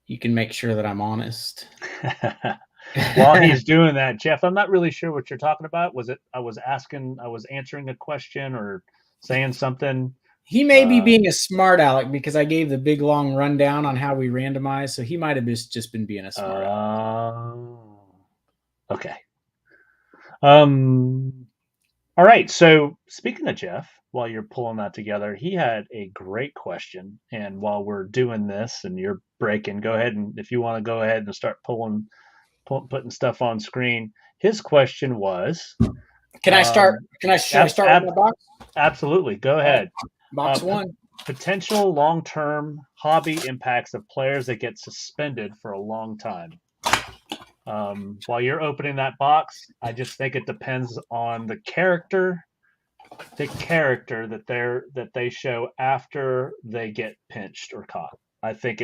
you can make sure that I'm honest. While he's doing that, Jeff, I'm not really sure what you're talking about. Was it I was answering a question or saying something? He may be being a smart aleck because I gave the big long rundown on how we randomize, so he might have just been being a smart aleck. Okay. All right. So speaking of Jeff, while you're pulling that together, he had a great question. And while we're doing this and you're breaking, go ahead and if you want to go ahead and start putting stuff on screen. His question was, Can I start? Should I start with my box? Absolutely. Go ahead. Box one. Potential long-term hobby impacts of players that get suspended for a long time. While you're opening that box, I just think it depends on the character that they show after they get pinched or caught. I think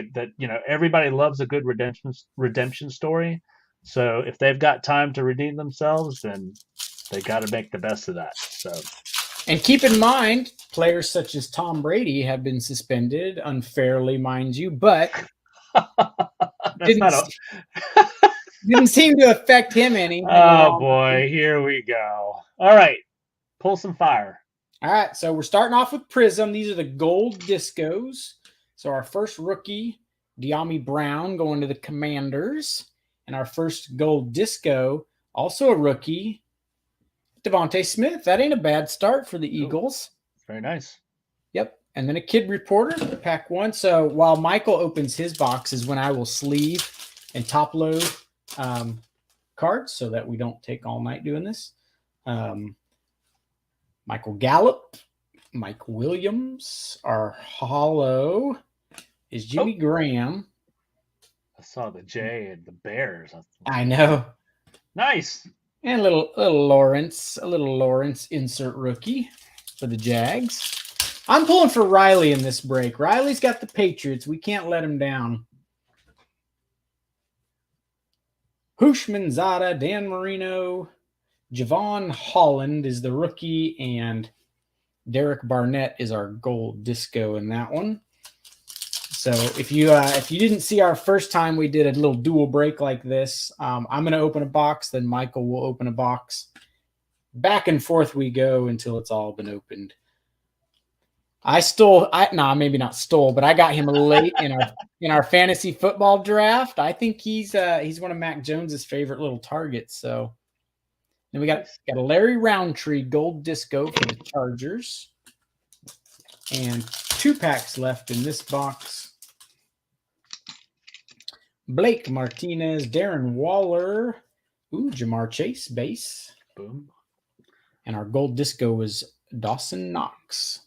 everybody loves a good redemption story. So if they've got time to redeem themselves, then they got to make the best of that. So. And keep in mind, players such as Tom Brady have been suspended unfairly, mind you, but didn't seem to affect him any. Oh, boy. Here we go. All right. Pull some fire. All right. So we're starting off with Prizm. These are the gold discos. So our first rookie, De'Ami Brown, going to the Commanders. And our first gold disco, also a rookie, Devontae Smith. That ain't a bad start for the Eagles. Very nice. Yep. And then a kid reporter, pack one. So while Michael opens his box is when I will sleeve and top load cards so that we don't take all night doing this. Michael Gallup, Mike Williams. Our hollow is Jimmy Graham. I saw the J and the Bears. I know. Nice. And a little Lawrence insert rookie for the Jags. I'm pulling for Riley in this break. Riley's got the Patriots. We can't let him down. Hushman Zada, Dan Marino, Javon Holland is the rookie, and Derek Barnett is our gold disco in that one. So if you didn't see our first time we did a little dual break like this, I'm going to open a box, then Michael will open a box, back and forth we go until it's all been opened. Maybe not stole, but I got him late in our fantasy football draft. I think he's one of Mac Jones's favorite little targets. So then we got a Larry Roundtree gold disco for the Chargers. And 2 packs left in this box. Blake Martinez, Darren Waller, Jamar Chase base. Boom. And our gold disco was Dawson Knox.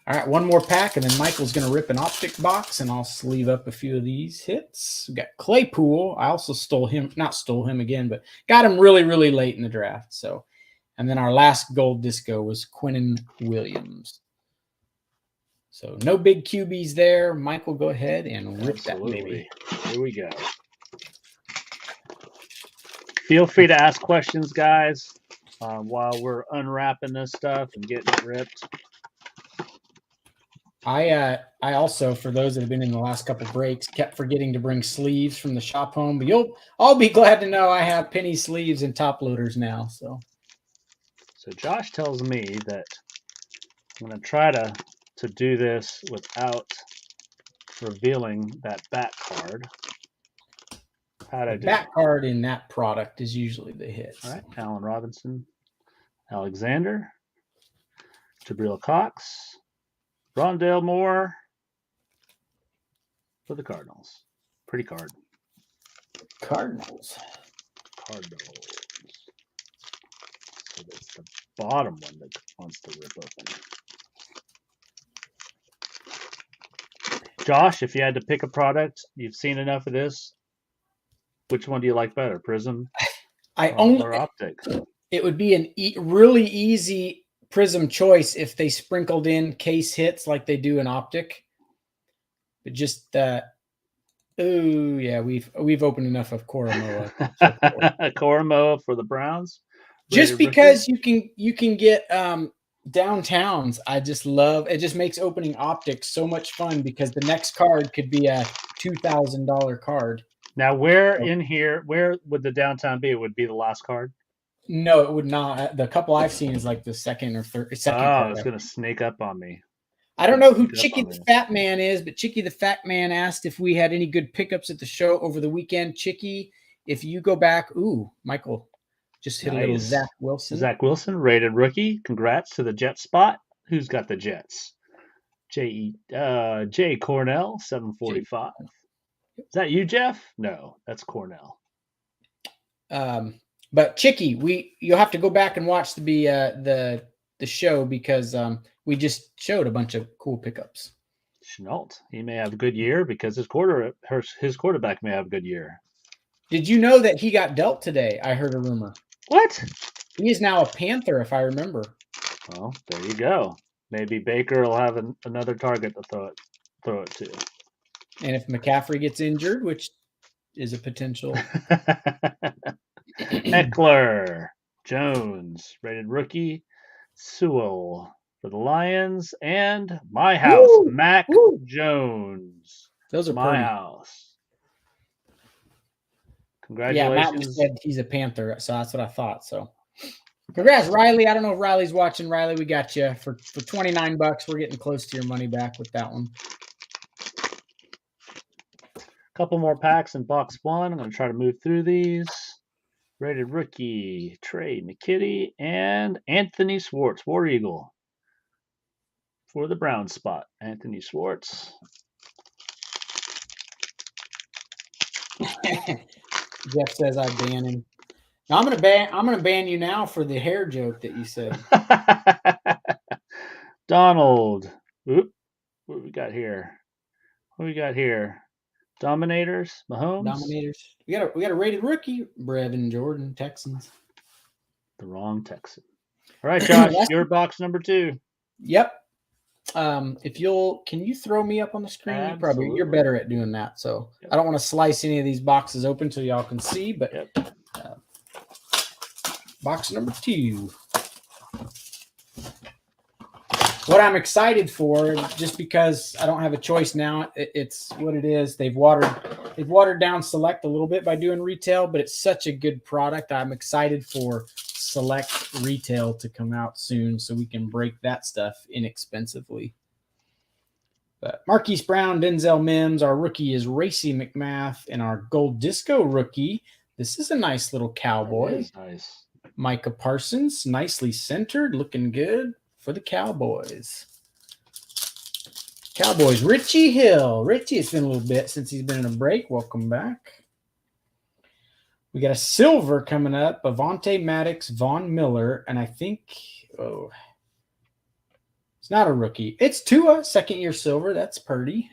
All right, one more pack, and then Michael's going to rip an optic box, and I'll sleeve up a few of these hits. We got Claypool. I also not stole him again, but got him really, really late in the draft. So, and then our last gold disco was Quinnen Williams. So no big QBs there. Michael, go ahead and rip that baby. Here we go. Feel free to ask questions, guys, while we're unwrapping this stuff and getting it ripped. I also, for those that have been in the last couple breaks, kept forgetting to bring sleeves from the shop home. But I'll be glad to know I have penny sleeves and top loaders now. So Josh tells me that I'm going to try to do this without revealing that back card. How'd I do? Back card in that product is usually the hits. All right, Allen Robinson, Alexander, Jabril Cox, Rondale Moore for the Cardinals. Pretty card. Cardinals. So that's the bottom one that wants to rip open. Josh, if you had to pick a product, you've seen enough of this. Which one do you like better, Prizm or Optic? It would be an really easy Prizm choice if they sprinkled in case hits like they do in Optic. But just we've opened enough of Koromoa. Koromoa for the Browns. Just because you can get downtowns. I just love it. Just makes opening Optic so much fun because the next card could be a $2,000 card. Now, where would the downtown be? It would be the last card? No, it would not. The couple I've seen is like the second or third. Card. It's going to sneak up on me. I don't know who Chicky the Fat Man is, but Chicky the Fat Man asked if we had any good pickups at the show over the weekend. Chicky, if you go back, Michael just hit a little Zach Wilson. Zach Wilson, rated rookie. Congrats to the Jet spot. Who's got the Jets? Jay Cornell, 745. Is that you, Jeff? No, that's Cornell. But Chicky, you'll have to go back and watch the show because we just showed a bunch of cool pickups. Chenault, he may have a good year because his quarterback may have a good year. Did you know that he got dealt today? I heard a rumor. What? He is now a Panther, if I remember. Well, there you go. Maybe Baker will have another target to throw it to. And if McCaffrey gets injured, which is a potential. Eckler, Jones, rated rookie, Sewell for the Lions, and my house, Mac Jones. Those are my house. Congratulations. Yeah, Matt just said he's a Panther, so that's what I thought. So congrats, Riley. I don't know if Riley's watching. Riley, we got you for $29. We're getting close to your money back with that one. Couple more packs in box one. I'm going to try to move through these. Rated rookie, Trey McKitty, and Anthony Schwartz, War Eagle. For the brown spot, Anthony Schwartz. Jeff says I ban him. Now I'm gonna ban you now for the hair joke that you said. Donald. Oop. What do we got here? Dominators, Mahomes. Dominators. We got a rated rookie, Brevin Jordan, Texans. The wrong Texan. All right, Josh, your box number 2. Yep. Can you throw me up on the screen? Absolutely. You're better at doing that. So I don't want to slice any of these boxes open so y'all can see. But box number 2. What I'm excited for, just because I don't have a choice now, it's what it is. They've watered They've watered down Select a little bit by doing retail, but it's such a good product. I'm excited for Select retail to come out soon so we can break that stuff inexpensively. But Marquise Brown, Denzel Mims, our rookie is Racy McMath, and our Gold Disco rookie, this is a nice little cowboy. That is nice. Micah Parsons, nicely centered, looking good for the Cowboys. Cowboys, Richie Hill. Richie, it's been a little bit since he's been in a break. Welcome back. We got a silver coming up, Avonte Maddox, Von Miller, and I think, it's not a rookie. It's Tua, second-year silver. That's Purdy.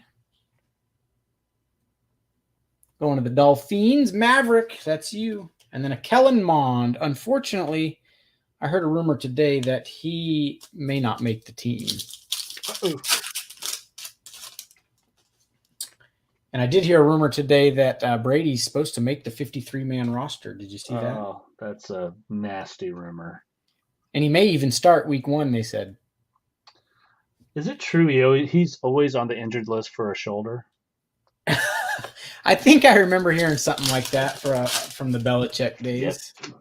Going to the Dolphins, Maverick. That's you. And then a Kellen Mond. Unfortunately, I heard a rumor today that he may not make the team. Uh-oh. And I did hear a rumor today that Brady's supposed to make the 53-man roster. Did you see that? Oh, that's a nasty rumor. And he may even start week 1, they said. Is it true he's always on the injured list for a shoulder? I think I remember hearing something like that from the Belichick days. Yep.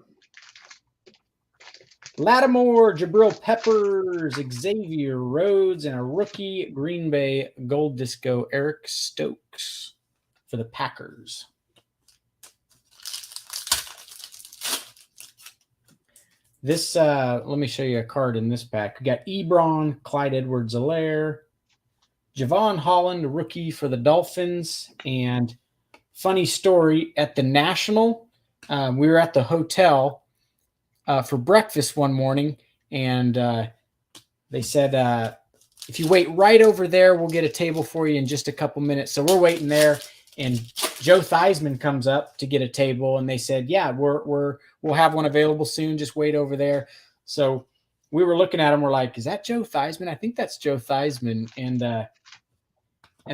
Lattimore, Jabril Peppers, Xavier Rhodes, and a rookie Green Bay Gold Disco, Eric Stokes for the Packers. This, let me show you a card in this pack. We got Ebron, Clyde Edwards-Helaire, Javon Holland, rookie for the Dolphins, and funny story, at the National, we were at the hotel for breakfast one morning, and they said, if you wait right over there, we'll get a table for you in just a couple minutes. So we're waiting there, and Joe Theismann comes up to get a table, and they said, yeah, we'll have one available soon. Just wait over there. So we were looking at him. We're like, is that Joe Theismann? I think that's Joe Theismann. And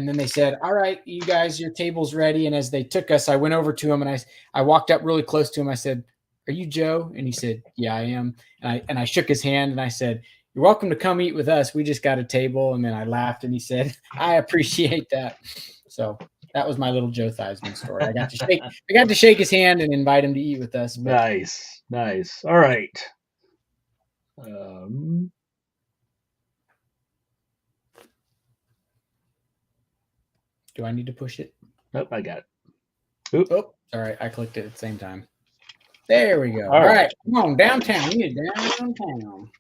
then they said, all right, you guys, your table's ready. And as they took us, I went over to him, and I walked up really close to him. I said, are you Joe? And he said, yeah, I am. And I shook his hand, and I said, you're welcome to come eat with us. We just got a table. And then I laughed, and he said, I appreciate that. So that was my little Joe Theismann story. I got to shake his hand and invite him to eat with us. Nice. All right. Do I need to push it? Nope, I got it. Oop. Oh, sorry. I clicked it at the same time. There we go. All right. Come on, downtown. We need downtown.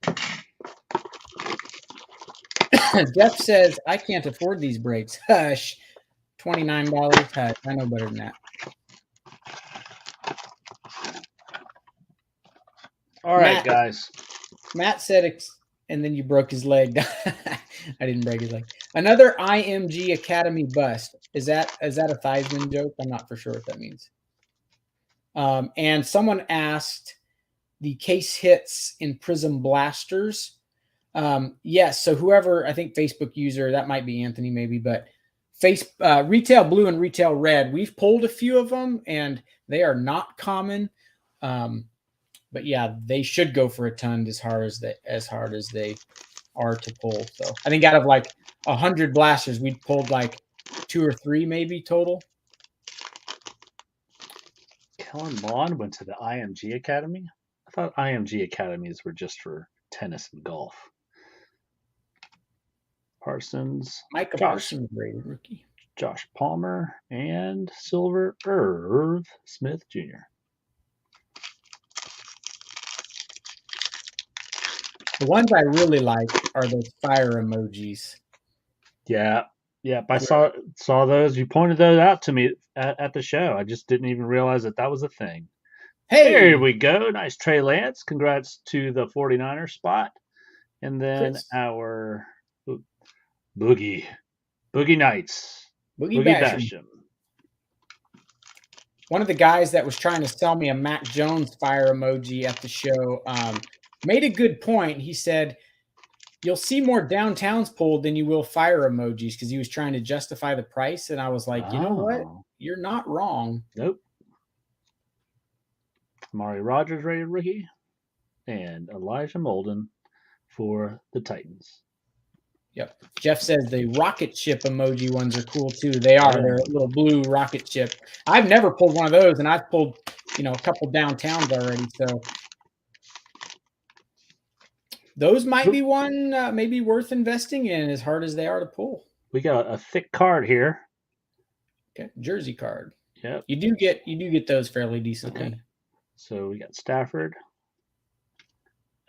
Jeff says, I can't afford these breaks. Hush. $29. Hush. I know better than that. All right, guys. Matt said, and then you broke his leg. I didn't break his leg. Another IMG Academy bust. Is that a Theismann joke? I'm not for sure what that means. And someone asked the case hits in Prizm blasters. Yes. So whoever, I think Facebook user, that might be Anthony maybe, but retail blue and retail red, we've pulled a few of them and they are not common. But yeah, they should go for a ton as hard as they are to pull. So I think out of like 100 blasters, we pulled like 2 or 3 maybe total. Kellen Mond went to the IMG Academy? I thought IMG Academies were just for tennis and golf. Parsons. Micah Parsons, rated rookie. Josh Palmer and silver Irv Smith Jr. The ones I really like are those fire emojis. Yeah. I saw those. You pointed those out to me at the show. I just didn't even realize that was a thing. Hey, there we go. Nice Trey Lance. Congrats to the 49er spot. And then our Boogie Knights. Boogie Basham. One of the guys that was trying to sell me a Mac Jones fire emoji at the show made a good point. He said, you'll see more downtowns pulled than you will fire emojis, because he was trying to justify the price. And I was like, you know what? You're not wrong. Nope. Amari Rogers rated rookie and Elijah Molden for the Titans. Yep. Jeff says the rocket ship emoji ones are cool too. They are. They're a little blue rocket ship. I've never pulled one of those, and I've pulled, a couple downtowns already. So those might be one maybe worth investing in, as hard as they are to pull. We got a thick card here. Okay, jersey card. Yep. You do get those fairly decently. Okay. So we got Stafford,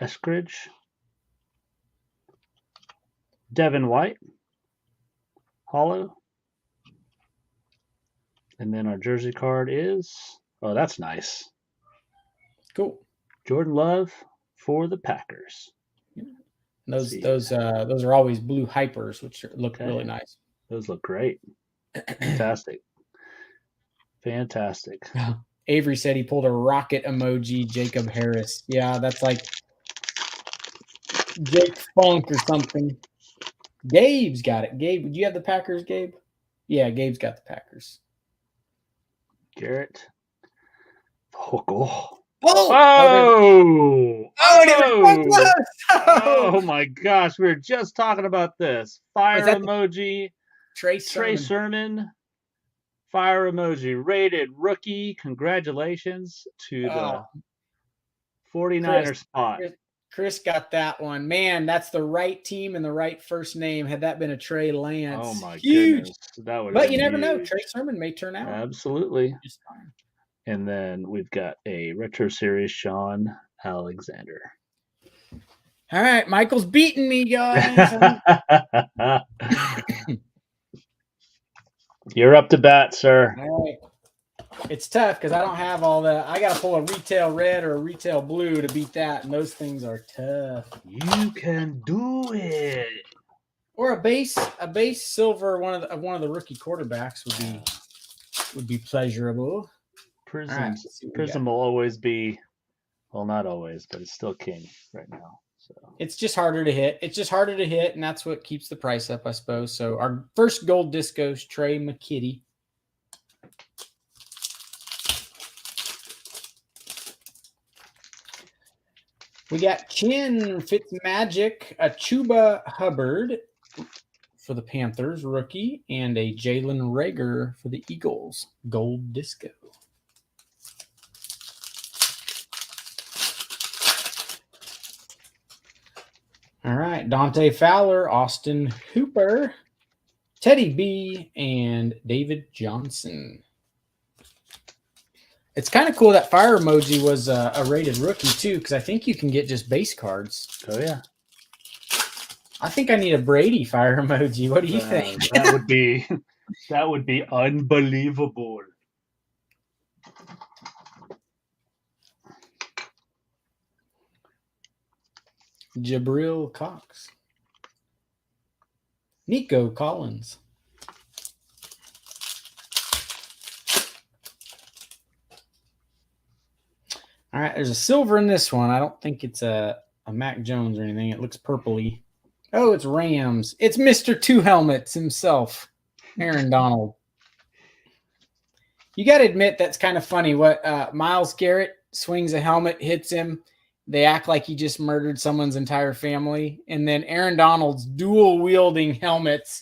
Eskridge, Devin White, Hollow, and then our jersey card is, oh, that's nice. Cool. Jordan Love for the Packers. Those are always blue hypers, which look really nice. Those look great. Fantastic. Avery said he pulled a rocket emoji, Jacob Harris. Yeah, that's like Jake Funk or something. Gabe's got it. Gabe, do you have the Packers, Gabe? Yeah, Gabe's got the Packers. Garrett. Oh my gosh, we were just talking about this. Fire emoji. Trey Sermon. Fire emoji. Rated rookie. Congratulations to the 49er spot. Chris got that one. Man, that's the right team and the right first name. Had that been a Trey Lance. Oh my goodness. That would But you never know. Trey Sermon may turn out. Absolutely. Just fine. And then we've got a retro series Sean Alexander. All right, Michael's beating me, guys. You're up to bat, sir. All right. It's tough because I don't have all the. I got to pull a retail red or a retail blue to beat that, and those things are tough. You can do it. Or a base silver one of the rookie quarterbacks would be pleasurable. Prizm will always be, well, not always, but it's still king right now. So it's just harder to hit. And that's what keeps the price up, I suppose. So our first gold disc goes Trey McKitty. We got Chin Fitzmagic, a Chuba Hubbard for the Panthers, rookie, and a Jalen Reagor for the Eagles, gold disco. All right, Dante Fowler, Austin Hooper, Teddy B, and David Johnson. It's kind of cool that fire emoji was a rated rookie too, because I think you can get just base cards. Oh yeah. I think I need a Brady fire emoji. What do you think? That would be unbelievable. Jabril Cox. Nico Collins. All right, there's a silver in this one. I don't think it's a Mac Jones or anything. It looks purpley. Oh, it's Rams. It's Mr. Two Helmets himself, Aaron Donald. You got to admit that's kind of funny. What Myles Garrett swings a helmet, hits him. They act like he just murdered someone's entire family. And then Aaron Donald's dual wielding helmets.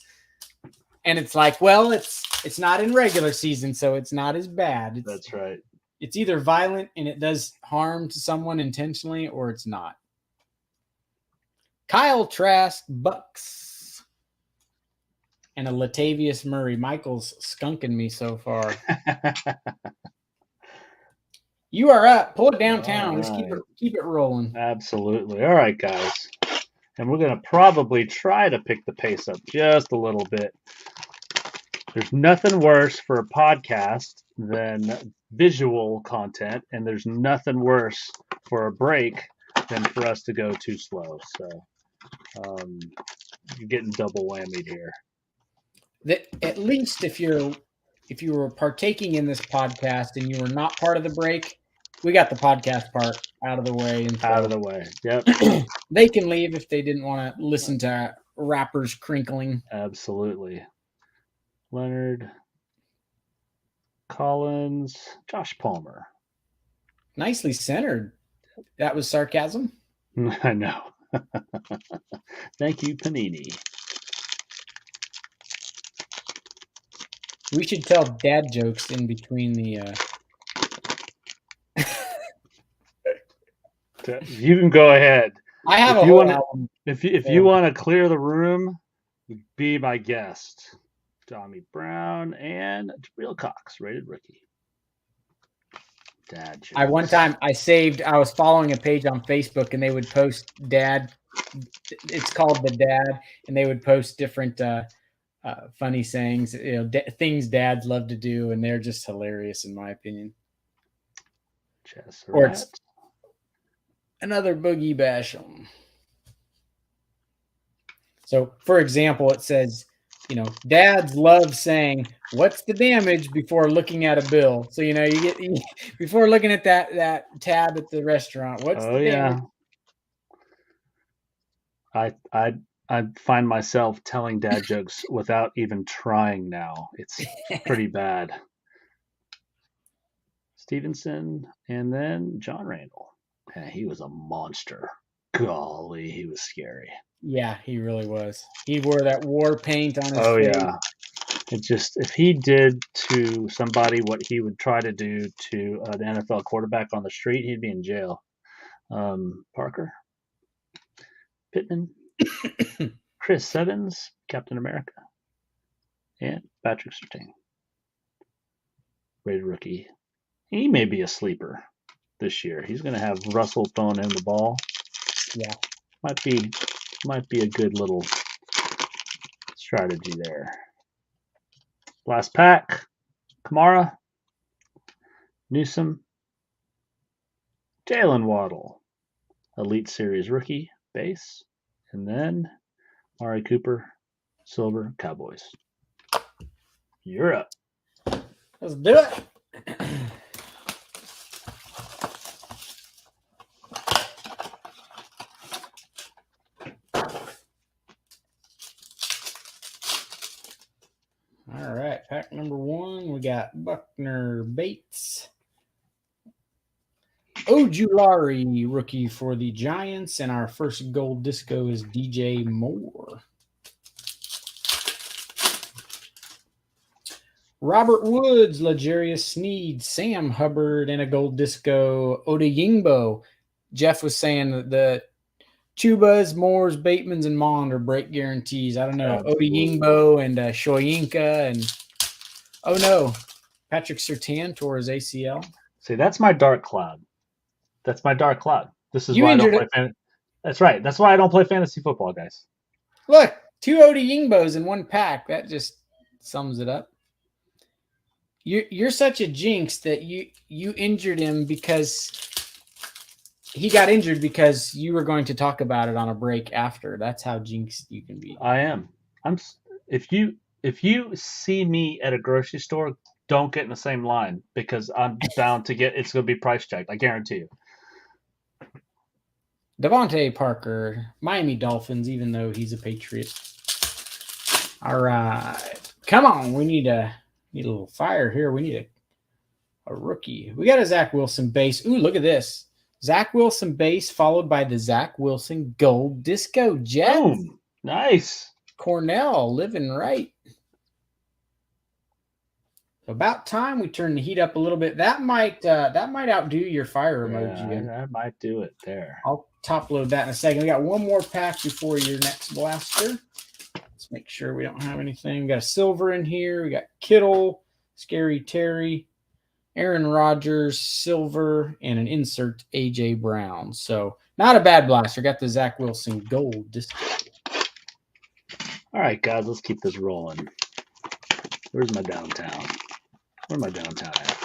And it's like, well, it's not in regular season, so it's not as bad. That's right. It's either violent and it does harm to someone intentionally, or it's not. Kyle Trask, Bucks. And a Latavius Murray. Michael's skunking me so far. You are up. Pull it downtown. Let's keep it rolling. Absolutely. All right, guys. And we're going to probably try to pick the pace up just a little bit. There's nothing worse for a podcast than visual content, and there's nothing worse for a break than for us to go too slow. So you're getting double whammied here. At least if you were partaking in this podcast and you were not part of the break, we got the podcast part out of the way. And out of the way. Yep. They can leave if they didn't want to listen to rappers crinkling. Absolutely. Leonard, Collins, Josh Palmer. Nicely centered. That was sarcasm. I know. Thank you, Panini. We should tell dad jokes in between the. You can go ahead. I have If a you whole want, album. if you want to clear the room, be my guest. Tommy Brown and Real Cox, rated rookie. Dad jokes. One time I was following a page on Facebook and they would post dad. It's called The Dad, and they would post different funny sayings, things dads love to do, and they're just hilarious in my opinion. Or it's another boogie bash 'em. So, for example, it says, dads love saying, "What's the damage?" before looking at a bill. So, you get before looking at that tab at the restaurant. What's the damage? I find myself telling dad jokes without even trying now. It's pretty bad. Stevenson and then John Randall. Yeah, he was a monster. Golly, he was scary. Yeah, he really was. He wore that war paint on his face. Oh yeah. It just, if he did to somebody what he would try to do to the NFL quarterback on the street, he'd be in jail. Parker, Pittman, Chris Evans, Captain America, and Patrick Surtain, rated rookie. He may be a sleeper this year. He's going to have Russell throwing him the ball. Yeah, might be a good little strategy there. Last pack: Kamara, Newsom, Jalen Waddle, Elite Series rookie base, and then Amari Cooper, silver, Cowboys. You're up. Let's do it. All right, pack number 1, we got Buckner Bates. Ojulari, rookie for the Giants, and our first gold disco is DJ Moore. Robert Woods, L'Jarius Sneed, Sam Hubbard, and a gold disco, Odeyingbo. Jeff was saying that the Chubas, Moores, Batemans, and Mond are break guarantees. I don't know. Odeyingbo and Shoyinka, and oh no, Patrick Surtain tore his ACL. See, that's my dark cloud. This is why I don't play fantasy. That's right. That's why I don't play fantasy football, guys. Look, 2 Odeyingbos in one pack. That just sums it up. You're such a jinx that you injured him because he got injured because you were going to talk about it on a break after. That's how jinxed you can be. I am. If you see me at a grocery store, don't get in the same line because I'm bound to get. It's going to be price checked. I guarantee you. Devontae Parker, Miami Dolphins, even though he's a Patriot. All right, come on. We need a little fire here. We need a rookie. We got a Zach Wilson base. Ooh, look at this. Zach Wilson base followed by the Zach Wilson gold disco Jets. Boom. Nice. Cornell living right. About time we turn the heat up a little bit. That might outdo your fire emoji. Yeah, I might do it there. I'll top load that in a second. We got one more pack before your next blaster. Let's make sure we don't have anything. We got a silver in here. We got Kittle, Scary Terry, Aaron Rodgers, silver, and an insert AJ Brown. So not a bad blaster. Got the Zach Wilson gold disc. All right, guys, let's keep this rolling. Where's my downtown? Where am I downtown at?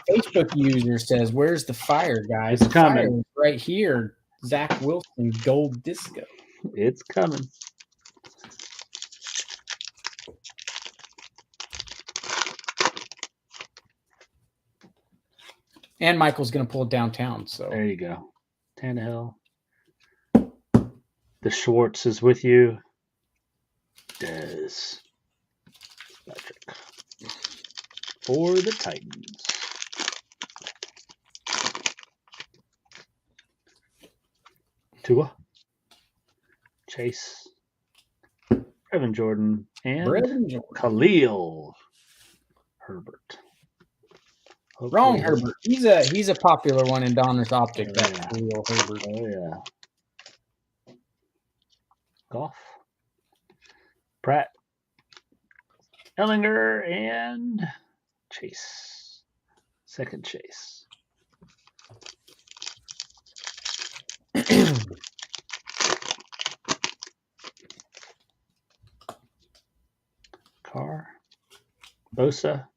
Facebook user says, "Where's the fire, guys? It's coming. Fire is right here. Zach Wilson gold disco. It's coming." And Michael's going to pull it downtown. So there you go. Tannehill. The Schwartz is with you. Dez. Patrick. For the Titans. Tua. Chase. Brevin Jordan, and Brevin Jordan. Khalil Herbert. Hopefully Wrong Herbert. He's a popular one in Donner's Optic. That's Khalil Herbert. Oh yeah. Goff, Pratt, Ellinger, and Chase. Second Chase. Carr, Bosa,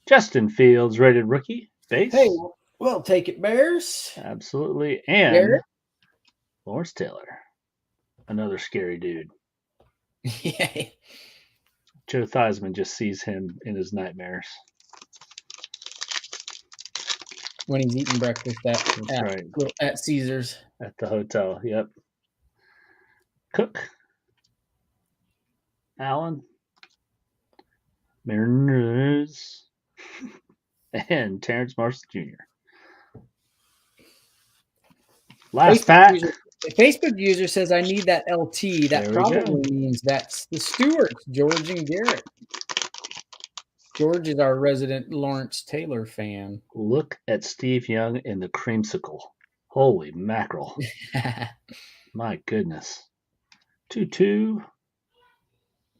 Justin Fields, rated rookie, base. Hey, we'll take it, Bears. Absolutely. And Garrett? Lawrence Taylor, another scary dude. Yeah. Joe Theismann just sees him in his nightmares. When he's eating breakfast at Caesars. At the hotel, yep. Cook, Allen, Mariners, and Terrence Marshall Jr. Last pack. Facebook user says, I need that LT. That probably means that's the Stewarts, George and Garrett. George is our resident Lawrence Taylor fan. Look at Steve Young in the creamsicle. Holy mackerel. My goodness. 2-2.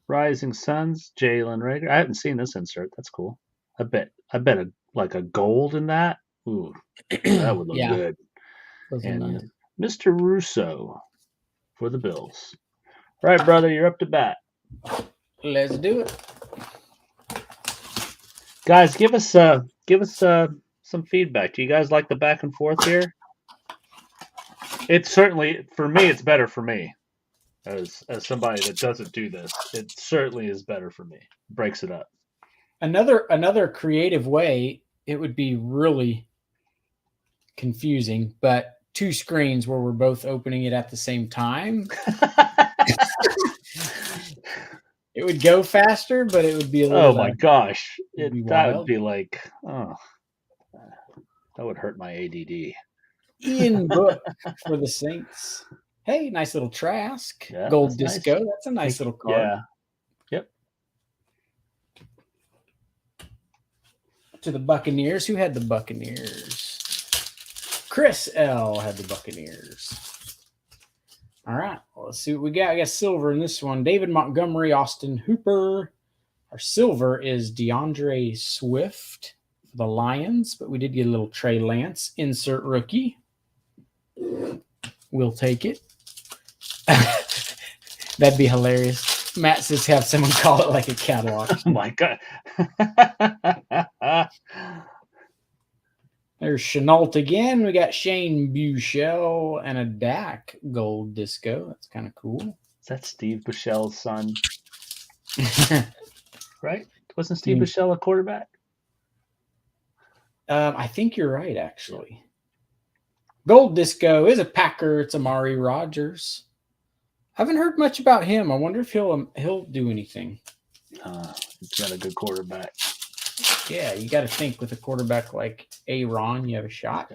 Rising Suns, Jalen Rager. I haven't seen this insert. That's cool. I bet a gold in that. Ooh, that would look good. And nice. Mr. Russo for the Bills. All right, brother, you're up to bat. Let's do it. Guys, give us some feedback. Do you guys like the back and forth here? It's certainly, for me, it's better for me. As somebody that doesn't do this, it certainly is better for me. Breaks it up. Another creative way, it would be really confusing, but 2 screens where we're both opening it at the same time. It would go faster, but it would be a little. Oh my gosh. That would be like, that would hurt my ADD. Ian Book for the Saints. Hey, nice little Trask. Yeah, Gold Disco. Nice. That's a nice little card. Yeah. Yep. To the Buccaneers. Who had the Buccaneers? Chris L. had the Buccaneers. All right. Well, let's see what we got. I got silver in this one. David Montgomery, Austin Hooper. Our silver is DeAndre Swift for the Lions, but we did get a little Trey Lance. Insert rookie. We'll take it. That'd be hilarious. Matt says have someone call it like a catalog. Oh my God. There's Chenault again. We got Shane Buechele and a Dak Gold Disco. That's kind of cool. Is that Steve Buechele's son? Right? Wasn't Steve Buechele a quarterback? I think you're right, actually. Gold Disco is a Packer. It's Amari Rodgers. I haven't heard much about him. I wonder if he'll do anything. He's got a good quarterback. Yeah, you got to think with a quarterback like Aaron, you have a shot.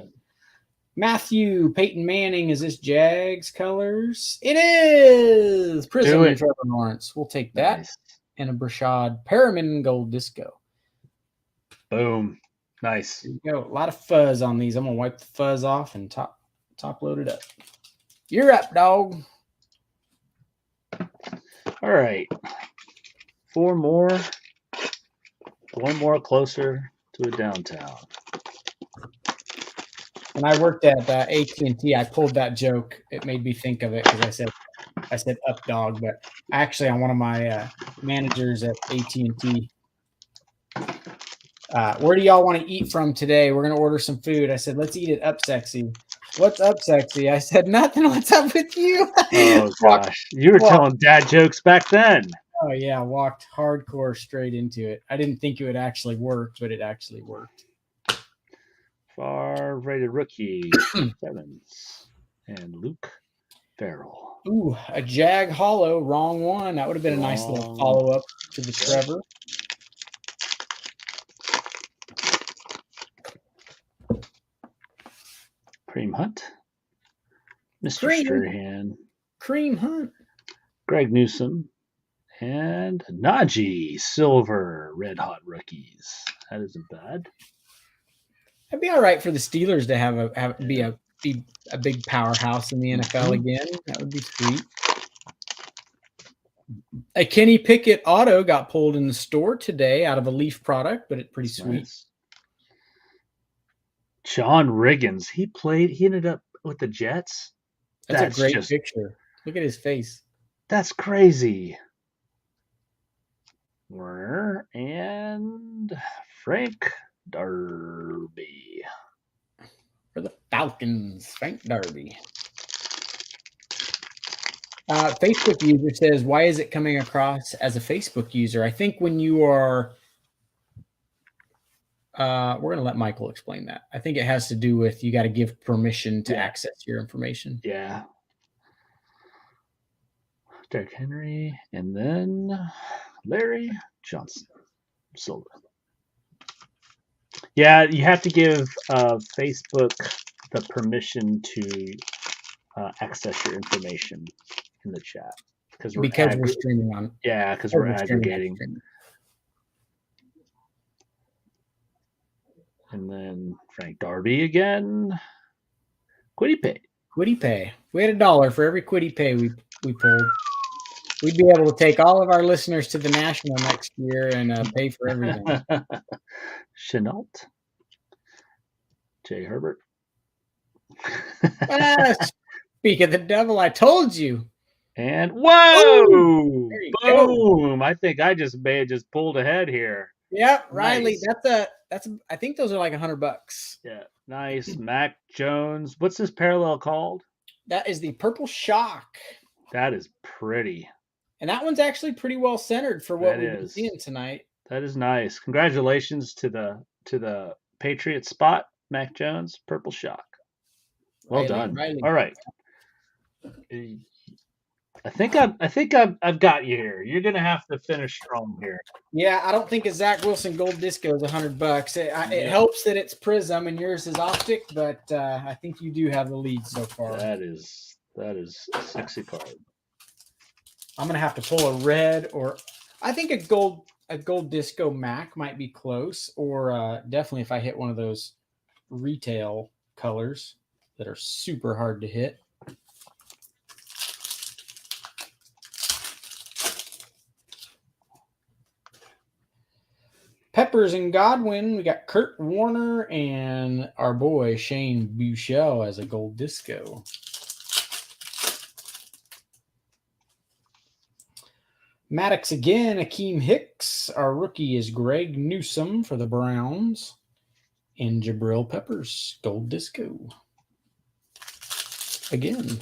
Matthew Peyton Manning, is this Jags colors? It is. Prizm and Trevor Lawrence. We'll take that. Nice. And a Brashad Perriman Gold Disco. Boom. Nice. There you go. A lot of fuzz on these. I'm going to wipe the fuzz off and top load it up. You're up, dog. All right. 4 more. 1 more closer to a downtown. When I worked at AT&T, I pulled that joke. It made me think of it because I said up dog, but actually on one of my managers at AT&T, where do y'all want to eat from today? We're going to order some food. I said, let's eat it up sexy. What's up sexy? I said, nothing. What's up with you? Oh, gosh. You were telling dad jokes back then. Oh, yeah. Walked hardcore straight into it. I didn't think it would actually work, but it actually worked. Far rated rookie, Evans, and Luke Farrell. Ooh, a Jag Hollow. Wrong one. That would have been a nice little follow-up to the Trevor. Cream Hunt, Mr. Strahan, Cream Hunt, Greg Newsom, And Najee, silver, red hot rookies. That isn't bad. It'd be all right for the Steelers to be a big powerhouse in the NFL again. That would be sweet. A Kenny Pickett auto got pulled in the store today out of a Leaf product, but it's pretty sweet. Nice. John Riggins, he ended up with the Jets. That's a great picture. Look at his face. That's crazy. Werner and Frank Darby. For the Falcons, Frank Darby. Facebook user says, why is it coming across as a Facebook user? I think when you are, we're going to let Michael explain that. I think it has to do with you got to give permission to access your information. Yeah. Derrick Henry, and then Larry Johnson, silver. Yeah, you have to give Facebook the permission to access your information in the chat because we're streaming on. Yeah, because we're aggregating. And then Frank Darby again. Quiddy Pay. Quiddy Pay. We had $1 for every Quiddy Pay we pulled. We'd be able to take all of our listeners to the National next year and pay for everything. Chenault. Jay Herbert. Speak of the devil, I told you. And whoa! Boom! Go. I think I may have just pulled ahead here. Yep, Riley. Nice. I think those are like $100. Yeah, nice. Mac Jones. What's this parallel called? That is the Purple Shock. That is pretty. And that one's actually pretty well centered for what we've been seeing tonight. That is nice. Congratulations to the Patriot spot, Mac Jones, Purple Shock. Well done. Riley. All right. I think I've got you here. You're gonna have to finish strong here. Yeah, I don't think a Zach Wilson gold disco is $100. It helps that it's Prizm and yours is Optic, but I think you do have the lead so far. That is a sexy card. I'm gonna have to pull a red, or I think a gold disco Mac might be close, or definitely if I hit one of those retail colors that are super hard to hit. Peppers and Godwin, we got Kurt Warner and our boy Shane Buechele as a gold disco. Maddox again, Akeem Hicks. Our rookie is Greg Newsome for the Browns. And Jabril Peppers, gold disco. Again.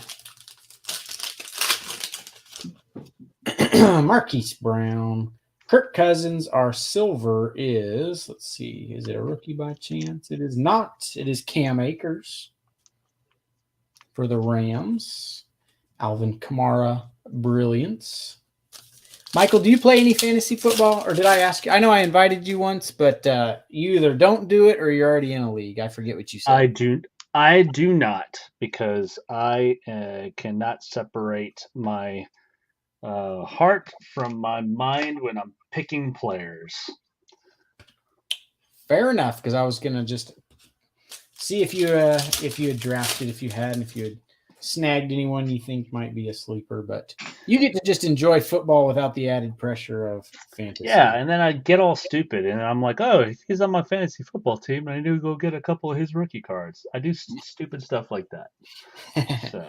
Marquise Brown. Kirk Cousins, our silver is, let's see, is it a rookie by chance? It is not. It is Cam Akers for the Rams. Alvin Kamara, Brilliance. Michael, do you play any fantasy football, or did I ask you? I know I invited you once, but you either don't do it or you're already in a league. I forget what you said. I do not, because I cannot separate my heart from my mind when I'm picking players. Fair enough, because I was gonna just see if you had drafted, if you had, and if you had snagged anyone you think might be a sleeper. But you get to just enjoy football without the added pressure of fantasy. Yeah, and then I get all stupid, and I'm like, oh, he's on my fantasy football team, and I need to go get a couple of his rookie cards. I do stupid stuff like that. So.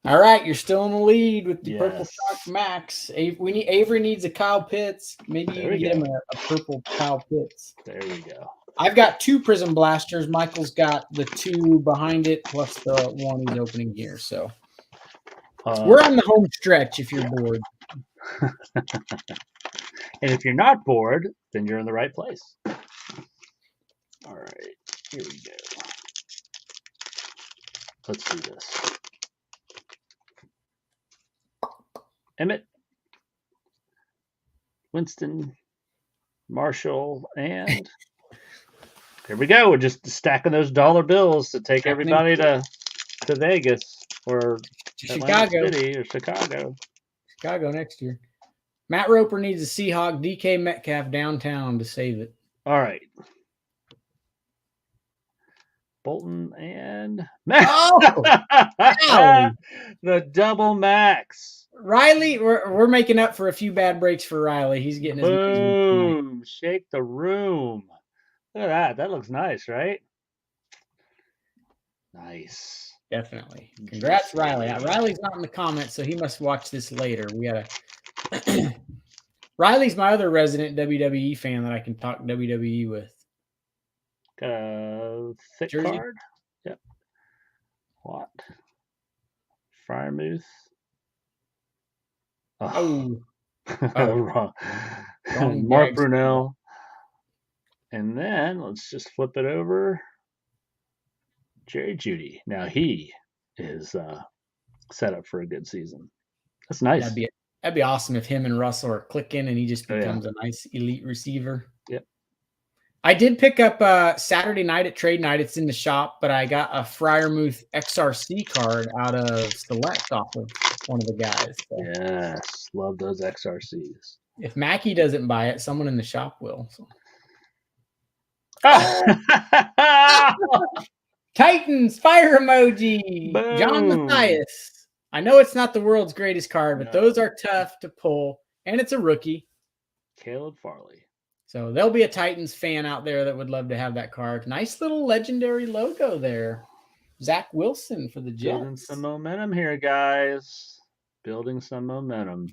All right, you're still in the lead with the Purple Shock Max. Avery needs a Kyle Pitts. Maybe you can get him a purple Kyle Pitts. There you go. I've got 2 Prizm Blasters. Michael's got the 2 behind it, plus the one he's opening here. So we're on the home stretch if you're bored. And if you're not bored, then you're in the right place. All right, here we go. Let's do this. Emmett, Winston, Marshall, and here we go. We're just stacking those dollar bills to take everybody to Vegas or Chicago City or Chicago. Chicago next year. Matt Roper needs a Seahawk, DK Metcalf downtown to save it. All right. Bolton and Riley. The double max. Riley, we're making up for a few bad breaks for Riley. He's getting his boom. Shake the room. Look at that. That looks nice, right? Nice. Definitely. Congrats, Riley. Riley's not in the comments, so he must watch this later. We gotta. Riley's my other resident WWE fan that I can talk WWE with. Got a thick Jersey card. Yep. What? Fryermuth. Oh. Wrong. Mark Brunell. And then let's just flip it over. Jerry Jeudy. Now he is set up for a good season. That's nice. That'd be awesome if him and Russell are clicking and he just becomes a nice elite receiver. Yep. I did pick up Saturday night at trade night. It's in the shop, but I got a Fryermuth XRC card out of Select off of one of the guys. So. Yes, love those XRCs. If Mackie doesn't buy it, someone in the shop will. So. Titans fire emoji. Boom. John Matthias. I know it's not the world's greatest card, but those are tough to pull, and it's a rookie. Caleb Farley. So there'll be a Titans fan out there that would love to have that card. Nice little legendary logo there. Zach Wilson for the Jets. Building some momentum here, guys. Building some momentum.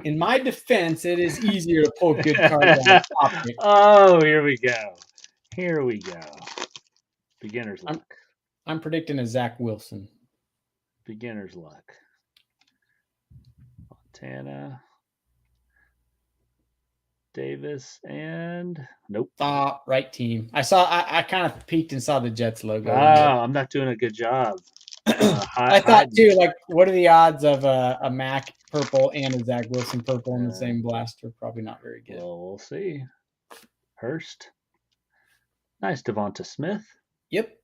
In my defense, it is easier to pull good cards on Optic. Oh, here we go. Here we go. Beginner's luck. I'm predicting a Zach Wilson. Beginner's luck. Montana. Davis and nope. Right team. I kind of peeked and saw the Jets logo. I'm not doing a good job. I thought too, like, what are the odds of a Mac purple and a Zach Wilson purple in the same blaster? Probably not very good. Well, we'll see. Hurst. Nice Devonta Smith. Yep.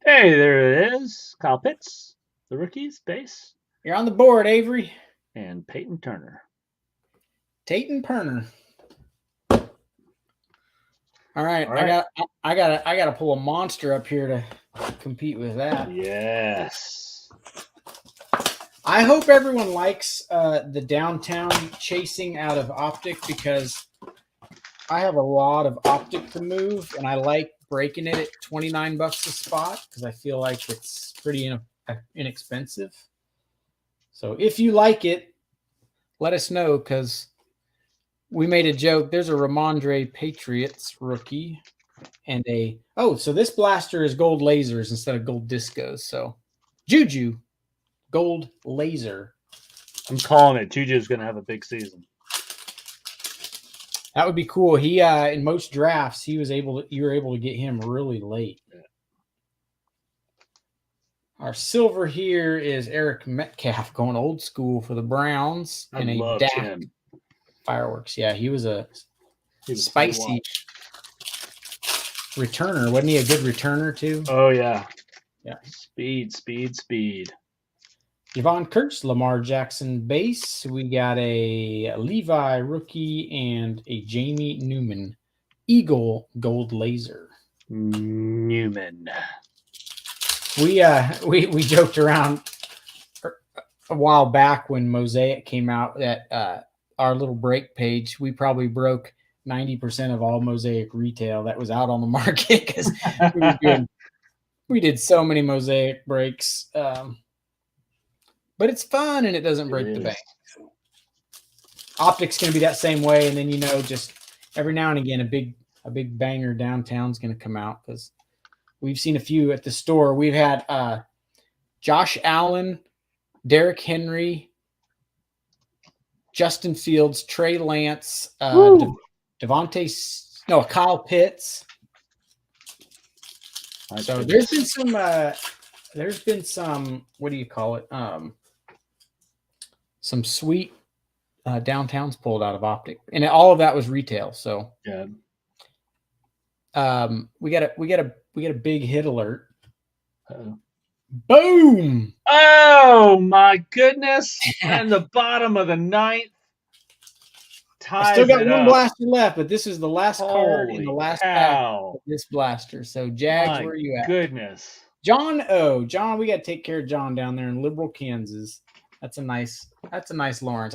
Hey, there it is. Kyle Pitts, the rookies, base. You're on the board, Avery. And Peyton Turner. Peyton Turner. All right. I gotta pull a monster up here to compete with that. Yes. I hope everyone likes the downtown chasing out of Optic, because I have a lot of Optic to move, and I like breaking it at $29 a spot because I feel like it's pretty inexpensive. So if you like it, let us know, because we made a joke. There's a Ramondre Patriots rookie and so this blaster is gold lasers instead of gold discos. So Juju, gold laser. I'm calling it. Juju's going to have a big season. That would be cool. He in most drafts you were able to get him really late. Yeah. Our silver here is Eric Metcalf going old school for the Browns. I loved him. Fireworks. Yeah, he was spicy returner. Wasn't he a good returner too? Oh yeah. Yeah. Speed. Yvonne Kurtz, Lamar Jackson base. We got a Levi rookie and a Jamie Newman Eagle gold laser. Newman. We joked around a while back when Mosaic came out that our little break page, we probably broke 90% of all Mosaic retail that was out on the market, because we did so many Mosaic breaks. But it's fun and it doesn't break the bank. Optic's going to be that same way, and then just every now and again a big banger downtown's going to come out, because we've seen a few at the store. We've had Josh Allen, Derrick Henry, Justin Fields, Trey Lance, Kyle Pitts. So there's been some what do you call it? Some sweet downtowns pulled out of Optic, and all of that was retail. So yeah. We got a big hit alert. Uh-oh. Boom! Oh my goodness! And the bottom of the ninth. ties still got it one up. blaster left, but this is the last card in the Holy last pack cow. of this blaster. So, Jags, My where are you at? goodness. John O. John, we got to take care of John down there in Liberal, Kansas. That's a nice Lawrence.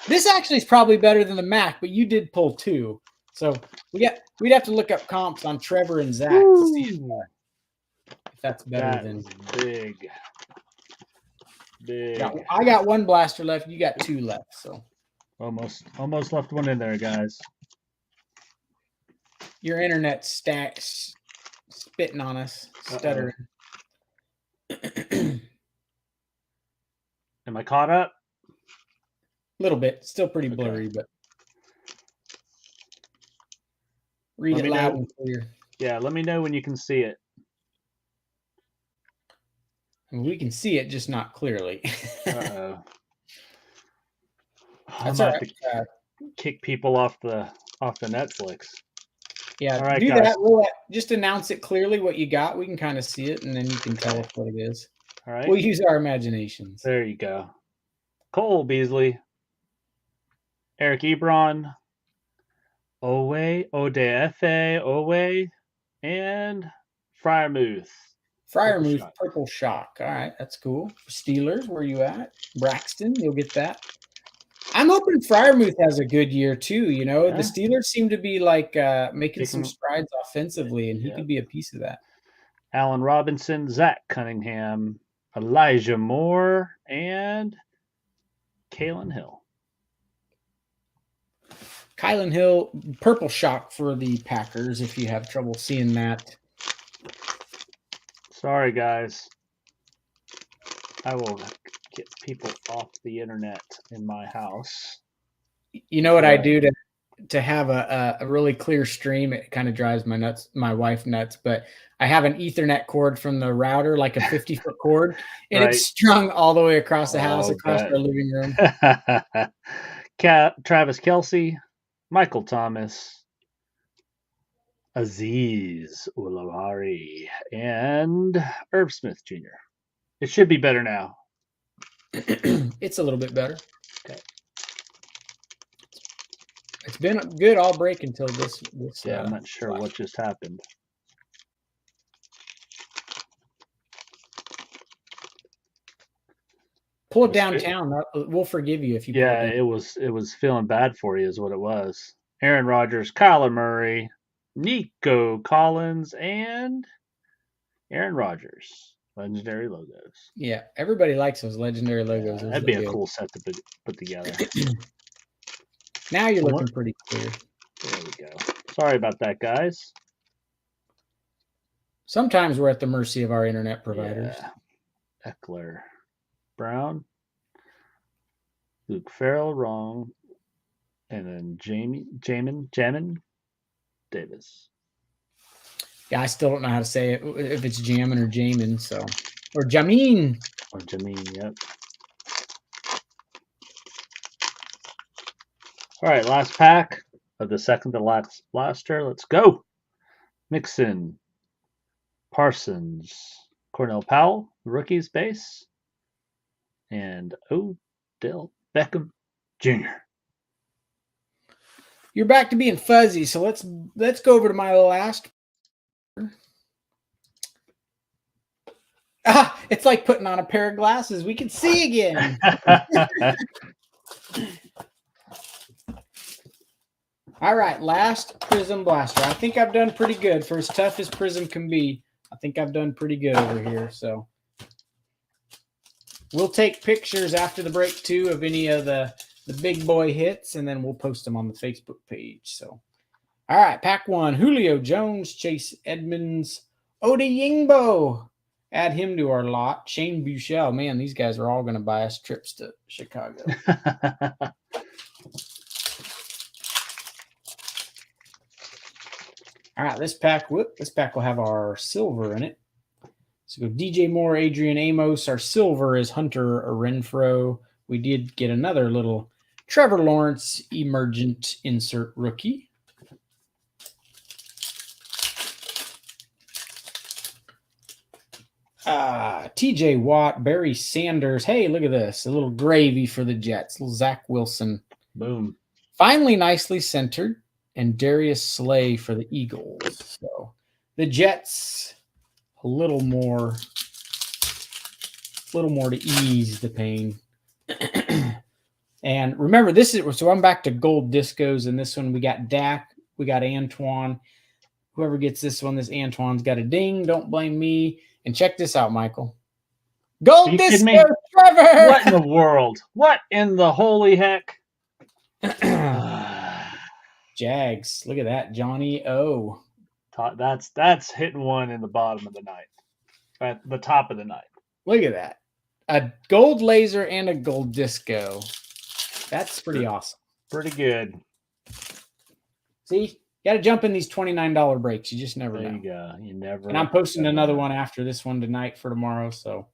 This actually is probably better than the Mac, but you did pull 2. So we'd have to look up comps on Trevor and Zach to see if that's better than big. Yeah, I got 1 blaster left. You got 2 left. So almost left one in there, guys. Your internet stacks spitting on us, stuttering. Am I caught up? A little bit. Still pretty blurry, but read it loud and clear. Yeah, let me know when you can see it. I mean, we can see it, just not clearly. Uh-oh. That's all right. Kick people off the Netflix. Yeah, all right, do guys. that. We'll just announce it clearly what you got. We can kind of see it, and then you can tell us what it is. All right. We'll use our imaginations. There you go. Cole Beasley, Eric Ebron, Owe, Odefe, Owe, and Fryermuth. Fryermuth, Purple Shock. All right, that's cool. Steelers, where you at? Braxton, you'll get that. I'm hoping Fryermuth has a good year too. You know, the Steelers seem to be like making some strides offensively, and he could be a piece of that. Allen Robinson, Zach Cunningham, Elijah Moore, and Kalen Hill. Kylan Hill, Purple Shock for the Packers, if you have trouble seeing that. Sorry, guys. I will get people off the internet in my house. You know what I do to have a really clear stream? It kind of drives my wife nuts, but I have an Ethernet cord from the router, like a 50-foot cord, and it's strung all the way across the house, across our living room. Travis Kelce, Michael Thomas, Aziz Ulawari, and Irv Smith Jr. It should be better now. It's a little bit better. Okay. It's been good all break until this. Yeah, I'm not sure what just happened. Pull it downtown. We'll forgive you if you. Yeah, it was feeling bad for you, is what it was. Aaron Rodgers, Kyler Murray, Nico Collins, and Aaron Rodgers. Legendary logos. Yeah, everybody likes those legendary logos. Yeah, that'd be a cool set to put together. Now you're looking pretty clear. There we go. Sorry about that, guys. Sometimes we're at the mercy of our internet providers. Yeah. Eckler, Brown, Luke Farrell, wrong, and then Jamin Davis. Yeah, I still don't know how to say it, if it's Jamin or Jamin, or Jamin. Or Jamin, yep. All right, last pack of the second to last blaster. Let's go. Mixon, Parsons, Cornell Powell, rookies base, and Odell Beckham Jr. You're back to being fuzzy, so let's go over to my last. It's like putting on a pair of glasses. We can see again. All right, last Prizm blaster. I think I've done pretty good. For as tough as Prizm can be, I think I've done pretty good over here. So we'll take pictures after the break too of any of the big boy hits, and then we'll post them on the Facebook page. So, all right, pack 1: Julio Jones, Chase Edmonds, Odeyingbo. Add him to our lot. Shane Buechele. Man, these guys are all going to buy us trips to Chicago. All right, this pack will have our silver in it. So go DJ Moore, Adrian Amos. Our silver is Hunter Renfrow. We did get another little Trevor Lawrence emergent insert rookie. TJ Watt, Barry Sanders. Hey, look at this. A little gravy for the Jets. A little Zach Wilson. Boom. Finally, nicely centered, and Darius Slay for the Eagles. So the Jets, a little more to ease the pain. And remember, this is so I'm back to gold discos, and this one we got Dak, we got Antoine. Whoever gets this one, this Antoine's got a ding. Don't blame me. And check this out, Michael. Gold disco, Trevor. What in the world? What in the holy heck? Jags. Look at that, Johnny O. That's hitting one in the bottom of the ninth, at the top of the ninth. Look at that. A gold laser and a gold disco. That's pretty awesome. Pretty good. See, you got to jump in these $29 breaks. You just never know. There you go. You never. And I'm posting another one after this one tonight for tomorrow. So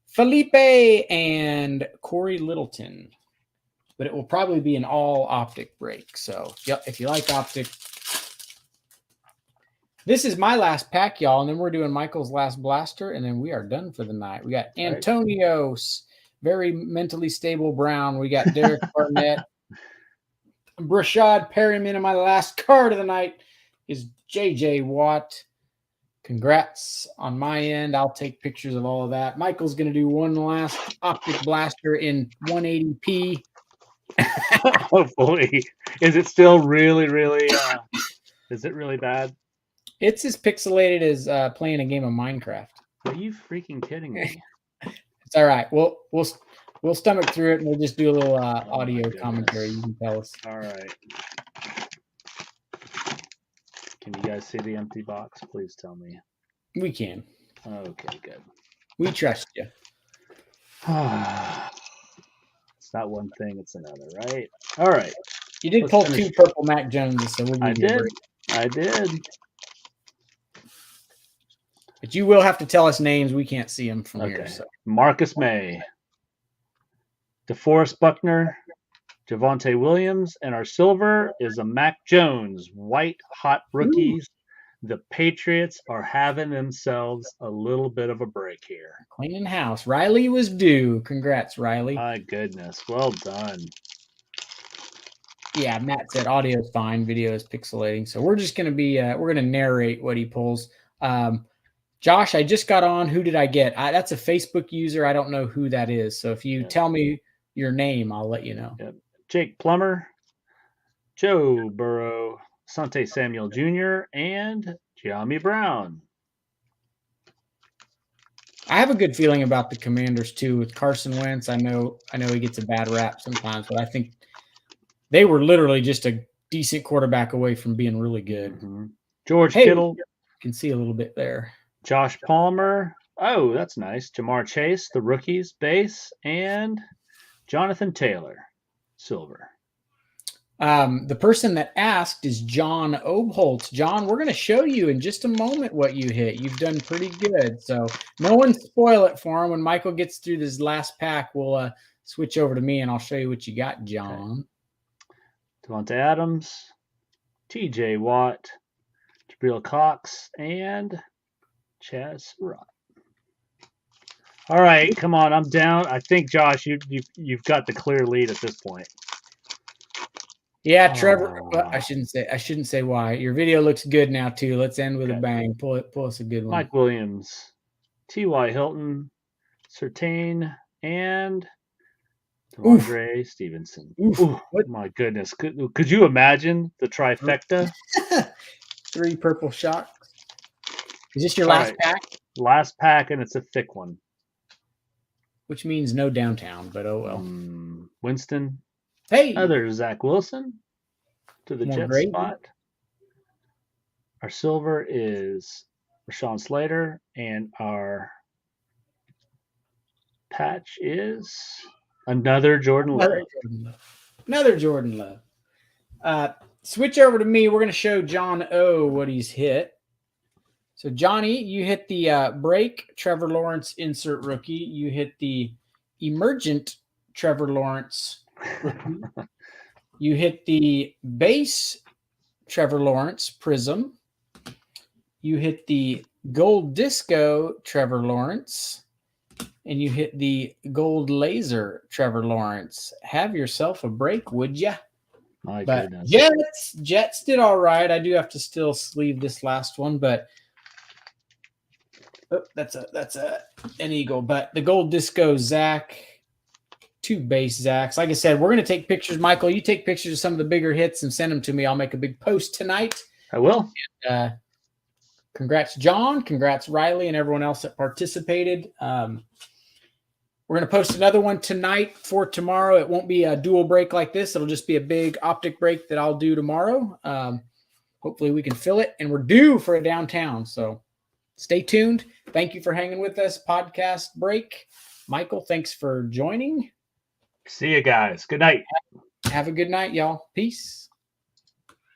Felipe and Corey Littleton. But it will probably be an all optic break. So, yep, if you like optic. This is my last pack, y'all, and then we're doing Michael's last blaster, and then we are done for the night. We got Antonio, very mentally stable Brown. We got Derek Barnett. Brashad Perryman, and my last card of the night is J.J. Watt. Congrats on my end. I'll take pictures of all of that. Michael's going to do one last optic blaster in 180p. Hopefully. Is it still really, really, is it really bad? It's as pixelated as playing a game of Minecraft. Are you freaking kidding me? It's all right. We'll stomach through it, and we'll just do a little audio commentary. You can tell us. All right. Can you guys see the empty box? Please tell me. We can. Okay, good. We trust you. It's not one thing, it's another, right? All right. You did pull two purple Mac Joneses, so we'll give you a break. I did. But you will have to tell us names. We can't see them from here. So. Marcus May, DeForest Buckner, Javonte Williams, and our silver is a Mac Jones, white hot rookies. Ooh. The Patriots are having themselves a little bit of a break here. Cleaning house. Riley was due. Congrats, Riley. My goodness. Well done. Yeah, Matt said audio is fine, video is pixelating. So we're just going to be, we're going to narrate what he pulls. Josh, I just got on. Who did I get? That's a Facebook user. I don't know who that is. So if you tell me your name, I'll let you know. Yep. Jake Plummer, Joe Burrow, Asante Samuel Jr., and Giammi Brown. I have a good feeling about the Commanders too. With Carson Wentz, I know he gets a bad rap sometimes, but I think they were literally just a decent quarterback away from being really good. Mm-hmm. George Kittle. You can see a little bit there. Josh Palmer. Oh, that's nice. Jamar Chase, the rookies, base, and Jonathan Taylor, silver. The person that asked is John Obholtz. John, we're going to show you in just a moment what you hit. You've done pretty good. So no one spoil it for him. When Michael gets through this last pack, we'll switch over to me, and I'll show you what you got, John. Okay. Devontae Adams, T.J. Watt, Jabril Cox, and Chaz Surratt. All right, come on, I'm down. I think, Josh, you've got the clear lead at this point. Yeah, Trevor. Well, I shouldn't say why. Your video looks good now too. Let's end with a bang. Pull us a good one. Mike Williams, T.Y. Hilton, Surtain, and DeAndre Stevenson. Ooh, my goodness. Could you imagine the trifecta? 3 purple shots. Is this your last pack? Last pack, and it's a thick one. Which means no downtown, but oh well. Winston. Hey. Another Zach Wilson to the Jets spot. Our silver is Rashawn Slater, and our patch is another Jordan Love. Another Jordan Love. Switch over to me. We're going to show John O what he's hit. So, Johnny, you hit the break Trevor Lawrence insert rookie. You hit the emergent Trevor Lawrence rookie. You hit the base Trevor Lawrence Prizm. You hit the gold disco Trevor Lawrence. And you hit the gold laser Trevor Lawrence. Have yourself a break, would ya? My But goodness. Jets did all right. I do have to still sleeve this last one, but that's an eagle. But the gold disco Zach, 2 base Zachs. Like I said, we're going to take pictures. Michael, you take pictures of some of the bigger hits and send them to me. I'll make a big post tonight. I will. Congrats, John. Congrats, Riley, and everyone else that participated. We're going to post another one tonight for tomorrow. It won't be a dual break like this. It'll just be a big optic break that I'll do tomorrow. Hopefully we can fill it, and we're due for a downtown. So stay tuned. Thank you for hanging with us. Podcast break. Michael, thanks for joining. See you guys. Good night. Have a good night, y'all. Peace.